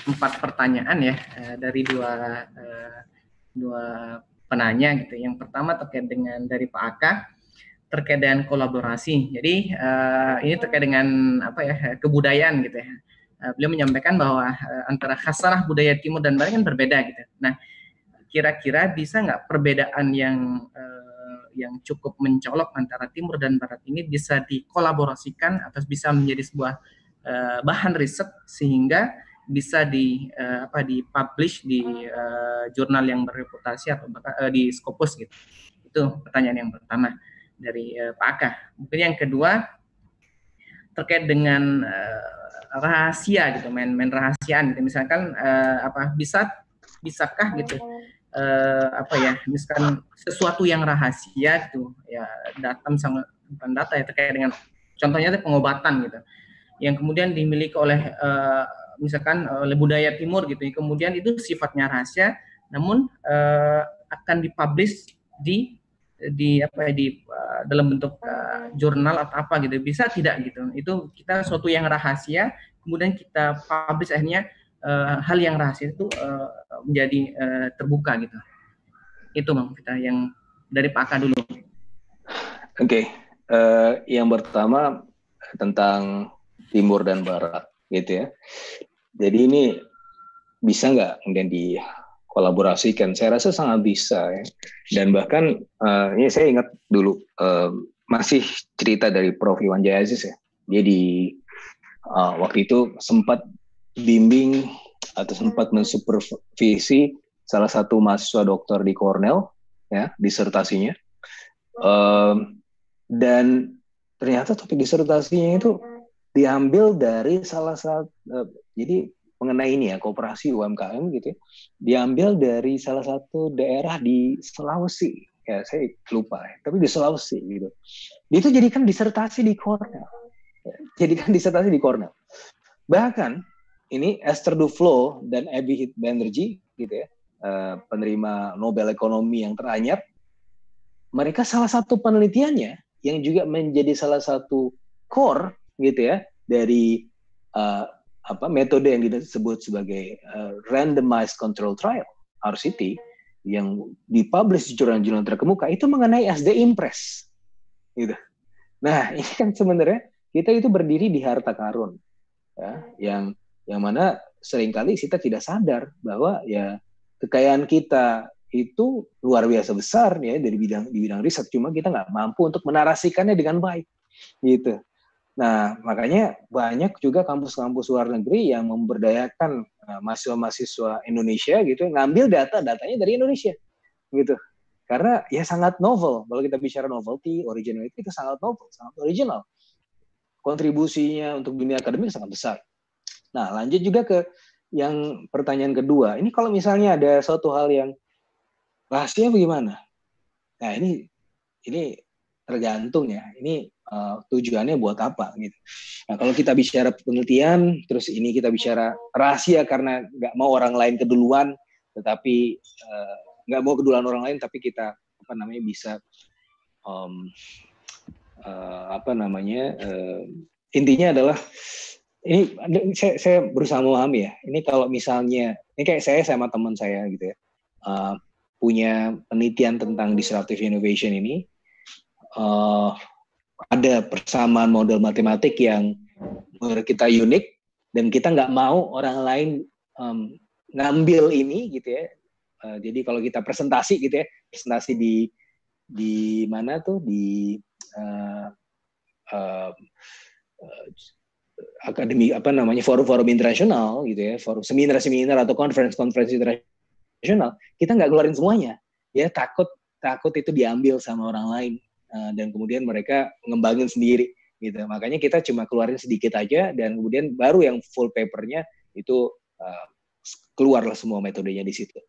4 pertanyaan ya dari dua penanya gitu. Yang pertama terkait dengan dari Pak Aka, terkait dengan kolaborasi. Jadi ini terkait dengan kebudayaan gitu ya. Beliau menyampaikan bahwa antara khasanah budaya Timur dan Barat kan berbeda gitu. Nah, kira-kira bisa nggak perbedaan yang cukup mencolok antara Timur dan Barat ini bisa dikolaborasikan atau bisa menjadi sebuah bahan riset sehingga bisa dipublish di jurnal yang berreputasi atau di Scopus gitu. Itu pertanyaan yang pertama dari Pak Aka. Mungkin yang kedua terkait dengan rahasia gitu, main rahasiaan gitu. Misalkan bisakah gitu misalkan sesuatu yang rahasia gitu ya, bukan data ya, terkait dengan contohnya itu pengobatan gitu yang kemudian dimiliki oleh misalkan oleh budaya Timur gitu, kemudian itu sifatnya rahasia namun akan dipublish di dalam bentuk jurnal atau apa gitu, bisa tidak gitu? Itu kita suatu yang rahasia kemudian kita publish, akhirnya hal yang rahasia itu menjadi terbuka gitu. Itu Bang kita yang dari Pak Aka dulu. Oke. Yang pertama tentang Timur dan Barat gitu ya. Jadi ini bisa nggak kemudian dikolaborasikan? Saya rasa sangat bisa ya. Dan bahkan ini saya ingat dulu masih cerita dari Prof. Iwan Jayaaziz ya. Dia waktu itu sempat bimbing atau sempat mensupervisi salah satu mahasiswa dokter di Cornell ya, disertasinya. Dan ternyata topik disertasinya itu diambil dari salah satu jadi mengenai ini ya, koperasi UMKM gitu ya, diambil dari salah satu daerah di Sulawesi ya, saya lupa ya, tapi di Sulawesi gitu. Itu jadikan disertasi di Cornell. Bahkan ini Esther Duflo dan Abby Banerjee gitu ya, penerima Nobel Ekonomi yang teranyar, mereka salah satu penelitiannya yang juga menjadi salah satu core gitu ya dari metode yang disebut sebagai randomized control trial RCT yang dipublish di jurnal-jurnal terkemuka itu mengenai SD Impress gitu. Nah ini kan sebenarnya kita itu berdiri di harta karun ya, yang mana seringkali kita tidak sadar bahwa ya kekayaan kita itu luar biasa besar ya di bidang riset, cuma kita nggak mampu untuk menarasikannya dengan baik gitu. Nah makanya banyak juga kampus-kampus luar negeri yang memberdayakan mahasiswa-mahasiswa Indonesia gitu, ngambil datanya dari Indonesia gitu, karena ya sangat novel. Kalau kita bicara novelty, originality, itu sangat novel, sangat original. Kontribusinya untuk dunia akademik sangat besar. Nah lanjut juga ke yang pertanyaan kedua, ini kalau misalnya ada suatu hal yang rahasia bagaimana? Nah ini tergantung ya. Ini tujuannya buat apa gitu. Nah kalau kita bicara penelitian, terus ini kita bicara rahasia karena nggak mau orang lain keduluan, tetapi nggak mau keduluan orang lain, tapi kita bisa intinya adalah ini saya berusaha memahami ya. Ini kalau misalnya ini kayak saya sama teman saya gitu ya. Punya penelitian tentang disruptive innovation ini, ada persamaan model matematik yang menurut kita unik dan kita nggak mau orang lain ngambil ini gitu ya. Jadi kalau kita presentasi gitu ya, presentasi di mana tuh di akademi forum-forum internasional gitu ya, forum seminar atau konferensi internasional, kita nggak keluarin semuanya ya, takut itu diambil sama orang lain dan kemudian mereka ngembangin sendiri gitu. Makanya kita cuma keluarin sedikit aja dan kemudian baru yang full papernya itu keluarlah semua metodenya di situ.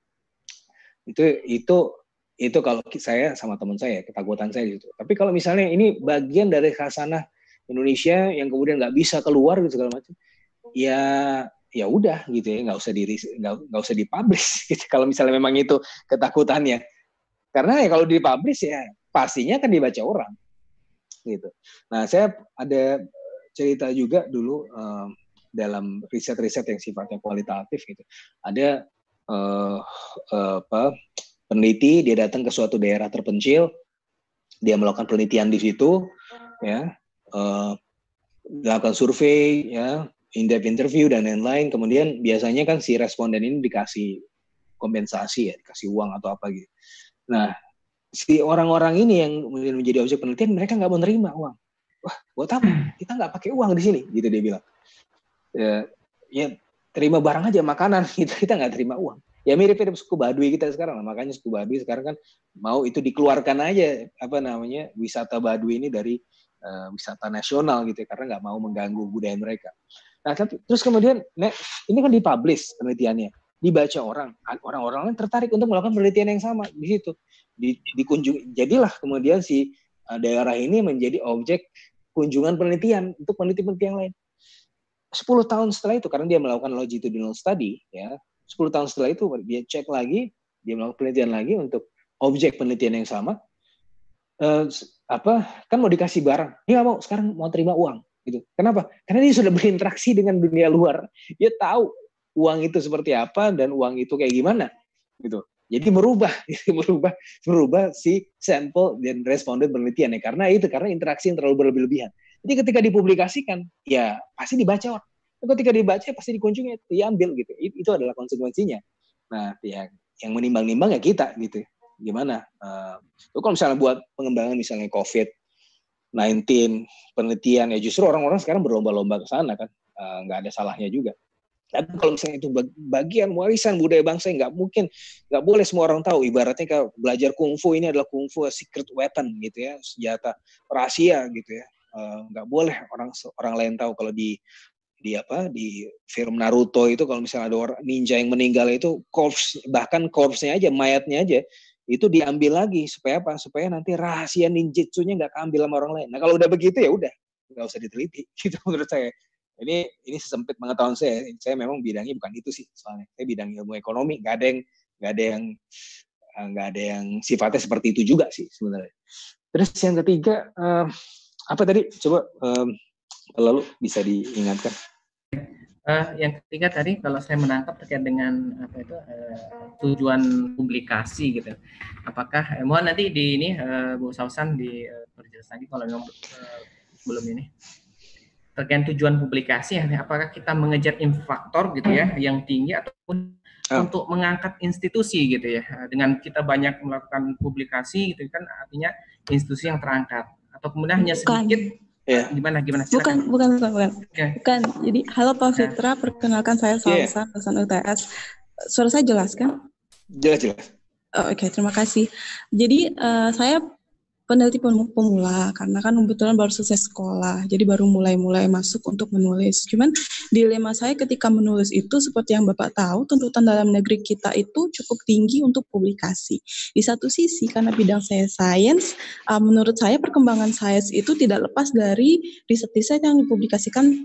Itu kalau saya sama teman saya, ketakutan saya gitu. Tapi kalau misalnya ini bagian dari khasanah Indonesia yang kemudian nggak bisa keluar gitu segala macam, ya udah gitu ya, nggak usah dipublish gitu. Kalau misalnya memang itu ketakutannya, karena ya kalau dipublish ya pastinya kan dibaca orang gitu. Nah, saya ada cerita juga dulu dalam riset-riset yang sifatnya kualitatif gitu. Ada peneliti, dia datang ke suatu daerah terpencil, dia melakukan penelitian di situ, ya, melakukan survei, ya, in-depth interview dan lain-lain. Kemudian biasanya kan si responden ini dikasih kompensasi ya, dikasih uang atau apa gitu. Nah, si orang-orang ini yang kemudian menjadi objek penelitian, mereka nggak mau nerima uang. Wah, buat apa? Kita nggak pakai uang di sini, gitu dia bilang. Ya terima barang aja, makanan, kita nggak terima uang. Ya mirip-mirip suku Baduy kita sekarang, makanya suku Baduy sekarang kan mau itu dikeluarkan aja wisata Baduy ini dari wisata nasional gitu ya, karena nggak mau mengganggu budaya mereka. Nah, terus kemudian ini kan dipublish penelitiannya, dibaca orang-orang lain tertarik untuk melakukan penelitian yang sama di situ, dikunjungi. Jadilah kemudian si daerah ini menjadi objek kunjungan penelitian untuk peneliti-peneliti yang lain. 10 tahun setelah itu, karena dia melakukan longitudinal study, ya, 10 tahun setelah itu dia cek lagi, dia melakukan penelitian lagi untuk objek penelitian yang sama. Kan mau dikasih barang, dia nggak mau, sekarang mau terima uang gitu. Kenapa? Karena dia sudah berinteraksi dengan dunia luar, dia tahu uang itu seperti apa dan uang itu kayak gimana gitu. Jadi merubah si sampel dan responden penelitian ya, karena interaksi yang terlalu berlebihan. Jadi ketika dipublikasikan, ya pasti dibaca orang. Ketika dibaca pasti dikunjungi, diambil gitu. Itu adalah konsekuensinya. Nah, yang menimbang-nimbang ya kita gitu. Gimana? Kalau misalnya buat pengembangan misalnya COVID-19 penelitian, ya justru orang-orang sekarang berlomba-lomba ke sana kan, nggak ada salahnya juga. Tapi kalau misalnya itu bagian warisan budaya bangsa, nggak boleh semua orang tahu. Ibaratnya kalau belajar kungfu, ini adalah kungfu secret weapon gitu ya, senjata rahasia gitu ya. Nggak boleh orang lain tahu. Kalau di film Naruto itu, kalau misalnya ada orang ninja yang meninggal itu, bahkan corpse-nya aja, mayatnya aja itu diambil lagi supaya apa? Supaya nanti rahasia ninjutsunya nggak keambil sama orang lain. Nah, kalau udah begitu ya udah nggak usah diteliti. Gitu menurut saya. Ini sesempit pengetahuan saya. Saya memang bidangnya bukan itu sih, soalnya saya bidang ilmu ekonomi. Nggak ada yang sifatnya seperti itu juga sih sebenarnya. Terus yang ketiga apa tadi? Coba lalu bisa diingatkan. Yang ketiga tadi kalau saya menangkap terkait dengan tujuan publikasi gitu. Apakah mohon nanti di ini Bu Sausan diperjelas lagi kalau memang sebelum ini terkait tujuan publikasi, apakah kita mengejar infaktor gitu ya yang tinggi ataupun untuk mengangkat institusi gitu ya, dengan kita banyak melakukan publikasi gitu kan, artinya institusi yang terangkat, atau kemudian hanya sedikit. Gimana? Silakan. Bukan. Okay. Bukan. Jadi, halo Pak Fitra, perkenalkan saya Sausan, lulusan UTS. Suara saya jelas kan? Jelas. Oke, terima kasih. Jadi, saya peneliti pemula, karena kan kebetulan baru selesai sekolah, jadi baru mulai masuk untuk menulis. Cuman dilema saya ketika menulis itu, seperti yang Bapak tahu, tuntutan dalam negeri kita itu cukup tinggi untuk publikasi. Di satu sisi, karena bidang saya sains, menurut saya perkembangan sains itu tidak lepas dari riset-riset yang dipublikasikan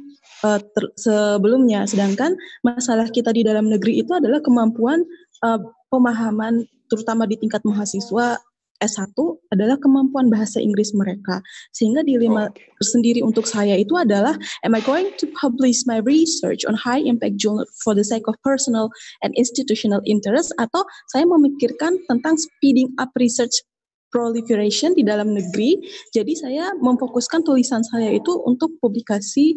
sebelumnya. Sedangkan masalah kita di dalam negeri itu adalah kemampuan pemahaman, terutama di tingkat mahasiswa S1 adalah kemampuan bahasa Inggris mereka. Sehingga dilema tersendiri untuk saya itu adalah, am I going to publish my research on high impact journal for the sake of personal and institutional interest, atau saya memikirkan tentang speeding up research proliferation di dalam negeri. Jadi saya memfokuskan tulisan saya itu untuk publikasi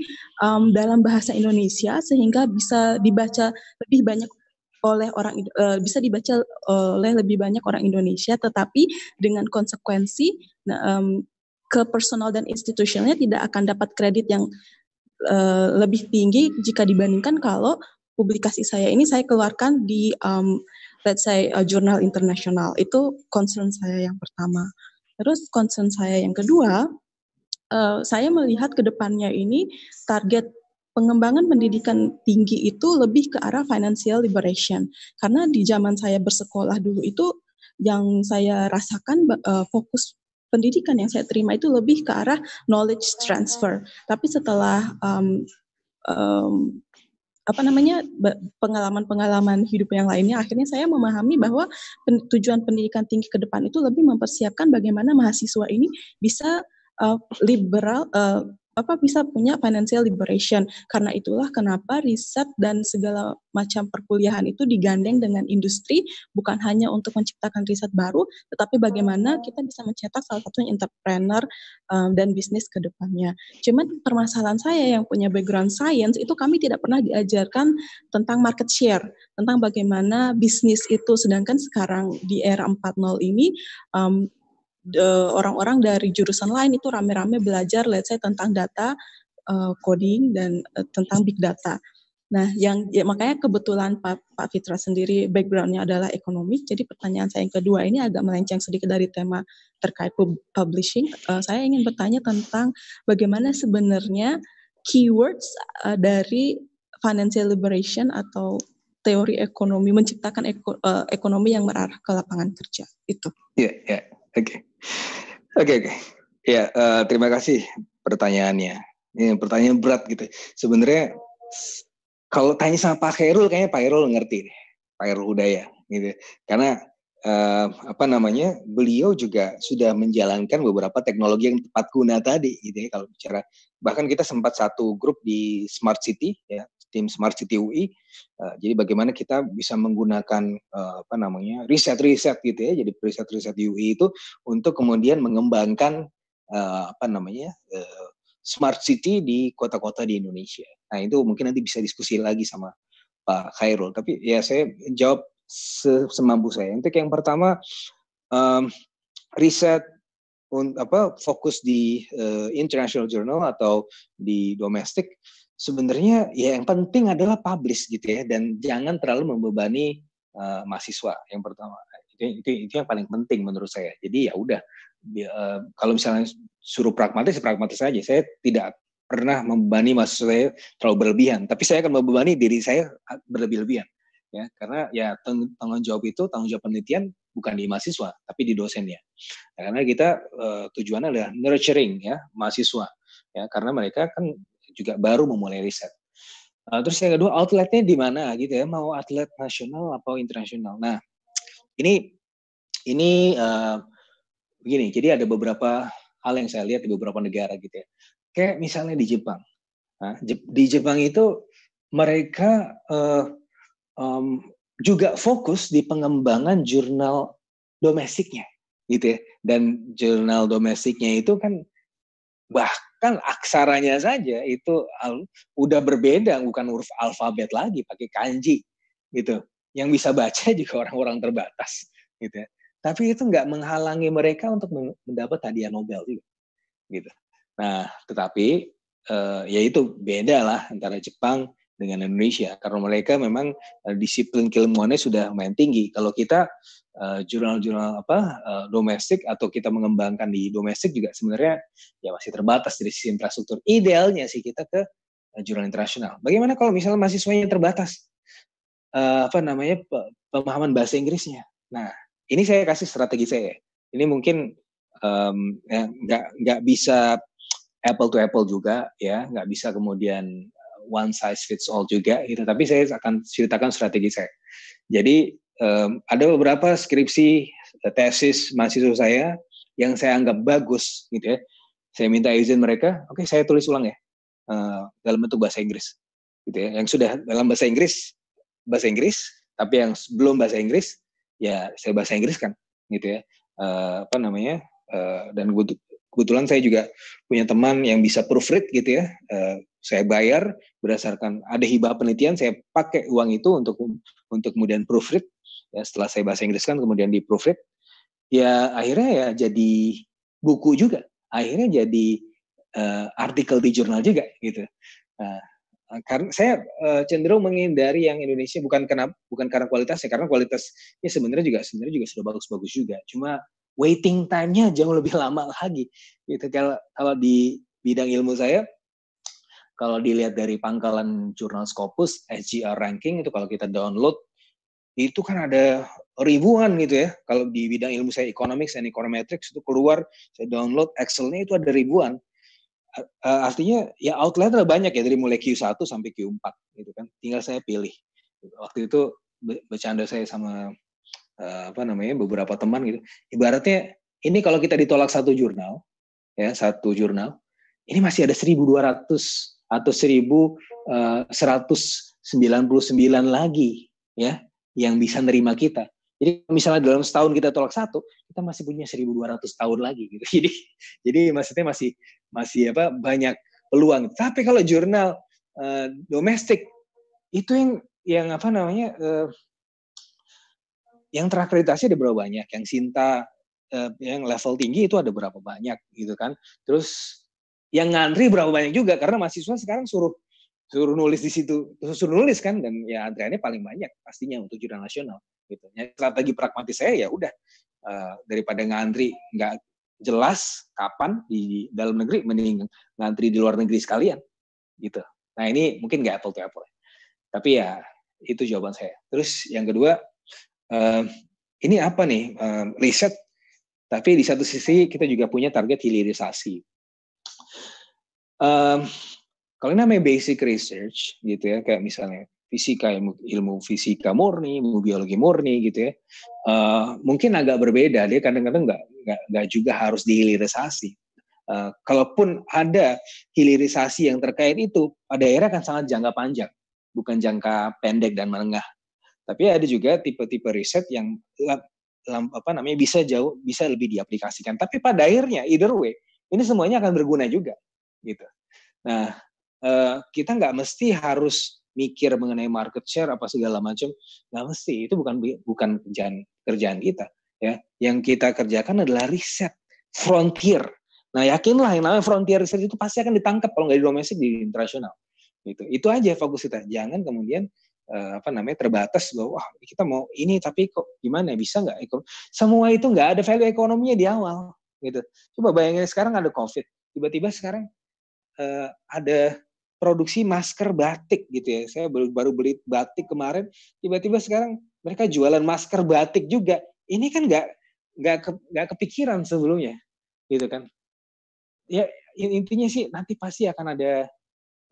dalam bahasa Indonesia sehingga bisa dibaca lebih banyak oleh bisa dibaca oleh lebih banyak orang Indonesia, tetapi dengan konsekuensi ke personal dan institusionalnya tidak akan dapat kredit yang lebih tinggi jika dibandingkan kalau publikasi saya ini saya keluarkan di let's say jurnal internasional. Itu concern saya yang pertama. Terus concern saya yang kedua, saya melihat ke depannya ini target pengembangan pendidikan tinggi itu lebih ke arah financial liberation. Karena di zaman saya bersekolah dulu itu yang saya rasakan fokus pendidikan yang saya terima itu lebih ke arah knowledge transfer. Tapi setelah pengalaman-pengalaman hidup yang lainnya, akhirnya saya memahami bahwa tujuan pendidikan tinggi ke depan itu lebih mempersiapkan bagaimana mahasiswa ini bisa bisa punya financial liberation. Karena itulah kenapa riset dan segala macam perkuliahan itu digandeng dengan industri, bukan hanya untuk menciptakan riset baru, tetapi bagaimana kita bisa mencetak salah satunya entrepreneur dan bisnis ke depannya. Cuman permasalahan saya yang punya background science itu kami tidak pernah diajarkan tentang market share, tentang bagaimana bisnis itu, sedangkan sekarang di era 4.0 ini orang-orang dari jurusan lain itu rame-rame belajar let's say tentang data, coding dan tentang big data. Nah, makanya kebetulan Pak Fitra sendiri background-nya adalah ekonomi. Jadi pertanyaan saya yang kedua ini agak melenceng sedikit dari tema terkait publishing. Saya ingin bertanya tentang bagaimana sebenarnya keywords dari financial liberation atau teori ekonomi, menciptakan ekonomi yang mengarah ke lapangan kerja itu. Iya. Oke. Ya, terima kasih pertanyaannya. Ini pertanyaan berat gitu. Sebenarnya kalau tanya sama Pak Khairul, kayaknya Pak Khairul ngerti deh. Pak Khairul Hudaya gitu. Karena beliau juga sudah menjalankan beberapa teknologi yang tepat guna tadi gitu ya. Kalau bicara, bahkan kita sempat satu grup di Smart City ya, tim Smart City UI. Jadi bagaimana kita bisa menggunakan riset-riset gitu ya. Jadi riset-riset UI itu untuk kemudian mengembangkan Smart City di kota-kota di Indonesia. Nah, itu mungkin nanti bisa diskusi lagi sama Pak Khairul. Tapi ya saya jawab semampu saya. Untuk yang pertama, riset fokus di international journal atau di domestik, sebenarnya ya yang penting adalah publish gitu ya, dan jangan terlalu membebani mahasiswa. Yang pertama itu yang paling penting menurut saya. Jadi ya udah, kalau misalnya suruh pragmatis saja. Saya tidak pernah membebani mahasiswa saya terlalu berlebihan, tapi saya akan membebani diri saya berlebih-lebihan ya, karena ya tanggung jawab penelitian bukan di mahasiswa tapi di dosennya. Nah, karena kita tujuannya adalah nurturing ya mahasiswa ya, karena mereka kan juga baru memulai riset. Terus yang kedua, outletnya di mana gitu ya, mau outlet nasional atau internasional. Nah, ini begini, jadi ada beberapa hal yang saya lihat di beberapa negara gitu ya. Kayak misalnya di Jepang. Nah, di Jepang itu mereka juga fokus di pengembangan jurnal domestiknya gitu ya. Dan jurnal domestiknya itu kan bahkan aksaranya saja itu udah berbeda, bukan huruf alfabet lagi, pakai kanji gitu. Yang bisa baca juga orang-orang terbatas gitu ya. Tapi itu nggak menghalangi mereka untuk mendapat hadiah Nobel juga gitu. Nah, tetapi ya itu beda lah antara Jepang dengan Indonesia, karena mereka memang disiplin keilmuannya sudah lumayan tinggi. Kalau kita jurnal-jurnal domestik atau kita mengembangkan di domestik juga sebenarnya ya masih terbatas dari sisi infrastruktur. Idealnya sih kita ke jurnal internasional. Bagaimana kalau misalnya mahasiswanya terbatas pemahaman bahasa Inggrisnya? Nah, ini saya kasih strategi saya. Ini mungkin nggak bisa apple to apple juga ya, nggak bisa kemudian one size fits all juga gitu. Tapi saya akan ceritakan strategi saya. Jadi ada beberapa skripsi tesis mahasiswa saya yang saya anggap bagus gitu ya. Saya minta izin mereka, oke, saya tulis ulang ya dalam bentuk bahasa Inggris gitu ya. Yang sudah dalam bahasa Inggris, tapi yang belum bahasa Inggris ya saya bahasa Inggris kan gitu ya. Dan kebetulan saya juga punya teman yang bisa proofread gitu ya. Saya bayar berdasarkan ada hibah penelitian, saya pakai uang itu untuk kemudian proofread. Ya, setelah saya bahasa Inggris kan kemudian di proofread. Ya akhirnya ya jadi buku juga. Akhirnya jadi artikel di jurnal juga gitu. Karena saya cenderung menghindari yang Indonesia bukan karena kualitasnya, karena kualitasnya sebenarnya juga sudah bagus-bagus juga. Cuma waiting time-nya jauh lebih lama lagi. Gitu. Kalau di bidang ilmu saya, kalau dilihat dari pangkalan jurnal Scopus, SGR ranking itu kalau kita download, itu kan ada ribuan gitu ya. Kalau di bidang ilmu saya economics and econometrics itu keluar, saya download Excel-nya itu ada ribuan. Artinya ya outletnya banyak ya, dari mulai Q1 sampai Q4 gitu kan. Tinggal saya pilih. Waktu itu bercanda saya sama beberapa teman gitu. Ibaratnya ini kalau kita ditolak satu jurnal, ini masih ada 1.200 atau 1.199 lagi ya yang bisa nerima kita. Jadi misalnya dalam setahun kita tolak satu, kita masih punya 1.200 tahun lagi gitu. Jadi maksudnya masih banyak peluang. Tapi kalau jurnal domestik itu yang yang terakreditasi ada berapa banyak, yang Sinta yang level tinggi itu ada berapa banyak gitu kan. Terus yang ngantri berapa banyak juga, karena mahasiswa sekarang suruh nulis di situ, suruh nulis kan, dan ya antriannya paling banyak pastinya untuk jurnal nasional gitu. Ya, strategi pragmatis saya ya udah daripada ngantri nggak jelas kapan di dalam negeri, mending ngantri di luar negeri sekalian gitu. Nah ini mungkin nggak apple to apple, tapi ya itu jawaban saya. Terus yang kedua, ini apa nih, riset, tapi di satu sisi kita juga punya target hilirisasi. Kalau namanya basic research gitu ya, kayak misalnya fisika, ilmu fisika murni, ilmu biologi murni gitu ya, mungkin agak berbeda. Dia kadang-kadang nggak juga harus dihilirisasi. Kalaupun ada hilirisasi yang terkait itu, pada daerah kan sangat jangka panjang, bukan jangka pendek dan menengah. Tapi ada juga tipe-tipe riset yang bisa lebih diaplikasikan. Tapi pada akhirnya either way ini semuanya akan berguna juga gitu. Nah, kita nggak mesti harus mikir mengenai market share apa segala macam, nggak mesti. Itu bukan kerjaan kita ya. Yang kita kerjakan adalah riset frontier. Nah, yakinlah yang namanya frontier riset itu pasti akan ditangkap, kalau nggak di domestik, di internasional gitu. Itu aja fokus kita. Jangan kemudian terbatas bahwa wah kita mau ini tapi kok gimana, bisa nggak? Semua itu nggak ada value ekonominya di awal gitu. Coba bayangin sekarang ada COVID, tiba-tiba sekarang ada produksi masker batik gitu ya. Saya baru beli batik kemarin, tiba-tiba sekarang mereka jualan masker batik juga. Ini kan nggak kepikiran sebelumnya gitu kan. Ya intinya sih nanti pasti akan ada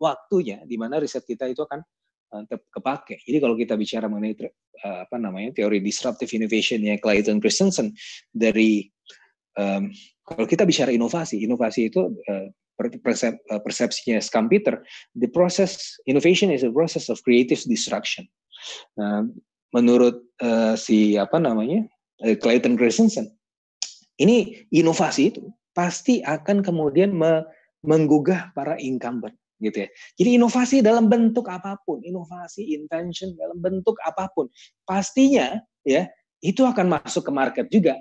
waktunya di mana riset kita itu akan kepake. Jadi kalau kita bicara mengenai teori disruptive innovation ya Clayton Christensen, dari kalau kita bicara inovasi itu persepsinya Schumpeter, the process innovation is a process of creative destruction. Menurut Clayton Christensen, ini inovasi itu pasti akan kemudian menggugah para incumbent gitu ya. Jadi inovasi dalam bentuk apapun, inovasi invention dalam bentuk apapun, pastinya ya itu akan masuk ke market juga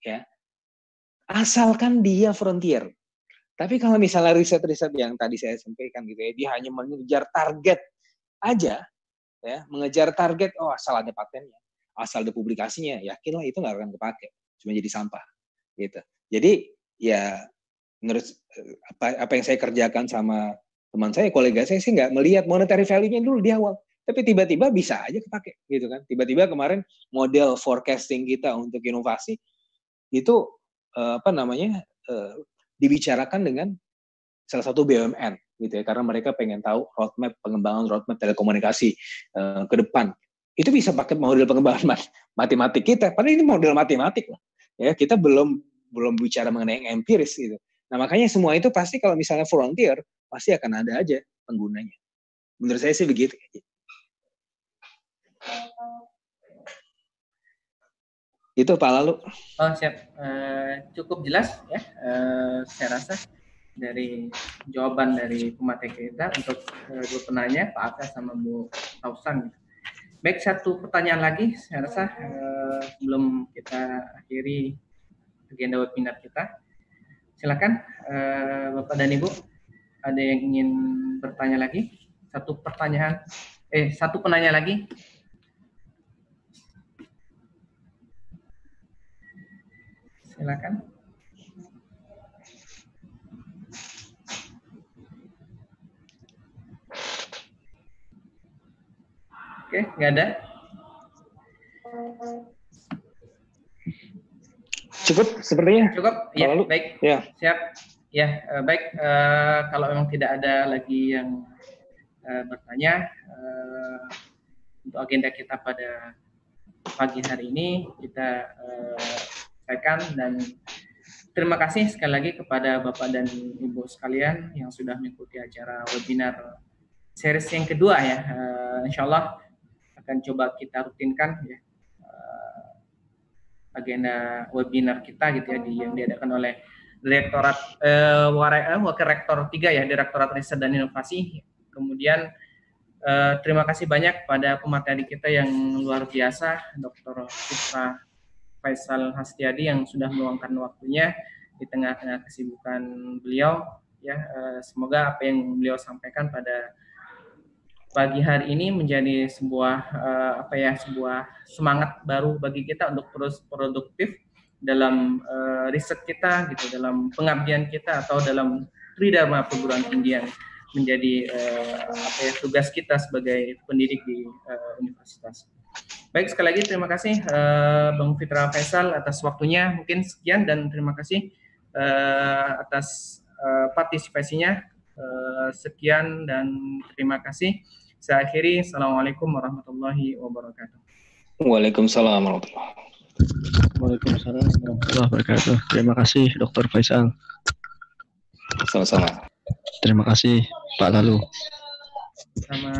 ya. Asalkan dia frontier. Tapi kalau misalnya riset-riset yang tadi saya sampaikan gitu ya, dia hanya mengejar target aja ya, mengejar target, asal ada patennya, asal ada publikasinya, yakinlah itu nggak akan kepake, cuma jadi sampah gitu. Jadi ya menurut apa yang saya kerjakan sama teman saya, kolega saya sih nggak melihat monetary value-nya dulu di awal, tapi tiba-tiba bisa aja kepake gitu kan. Tiba-tiba kemarin model forecasting kita untuk inovasi itu dibicarakan dengan salah satu BUMN gitu ya, karena mereka pengen tahu pengembangan roadmap telekomunikasi ke depan. Itu bisa pakai model pengembangan matematik kita, padahal ini model matematik lah. Ya, kita belum bicara mengenai yang empiris gitu. Nah, makanya semua itu pasti kalau misalnya frontier, pasti akan ada aja penggunanya. Menurut saya sih begitu. Itu Pak Lalu. Oh siap, cukup jelas ya. Saya rasa dari jawaban dari pemateri kita untuk dua penanya, Pak Aka sama Bu Tausan. Baik, satu pertanyaan lagi, saya rasa sebelum kita akhiri agenda webinar kita. Silakan Bapak dan Ibu, ada yang ingin bertanya lagi? Satu penanya lagi. Silakan. Oke, nggak ada. Cukup sepertinya. Cukup. Ya, Lalu, baik. Ya. Siap. Ya, baik. Kalau memang tidak ada lagi yang bertanya untuk agenda kita pada pagi hari ini, kita sampaikan dan terima kasih sekali lagi kepada Bapak dan Ibu sekalian yang sudah mengikuti acara webinar series yang kedua ya. Insya Allah akan coba kita rutinkan ya agenda webinar kita gitu ya yang diadakan oleh Direktorat Wakil Rektor 3 ya, Direktorat Riset dan Inovasi. Kemudian terima kasih banyak pada pemateri kita yang luar biasa, Dr. Fitra Faisal Hastiadi yang sudah meluangkan waktunya di tengah-tengah kesibukan beliau ya. Semoga apa yang beliau sampaikan pada pagi hari ini menjadi sebuah sebuah semangat baru bagi kita untuk terus produktif dalam riset kita gitu, dalam pengabdian kita atau dalam tridharma perguruan tinggi yang menjadi tugas kita sebagai pendidik di universitas. Baik, sekali lagi terima kasih Bang Fitra Faisal atas waktunya. Mungkin sekian dan terima kasih atas partisipasinya. Sekian dan terima kasih. Saya akhiri. Assalamualaikum warahmatullahi wabarakatuh. Waalaikumsalam warahmatullahi wabarakatuh. Waalaikumsalam warahmatullahi wabarakatuh. Terima kasih Dr. Faisal. Sama-sama. Terima kasih Pak Lalu. Sama.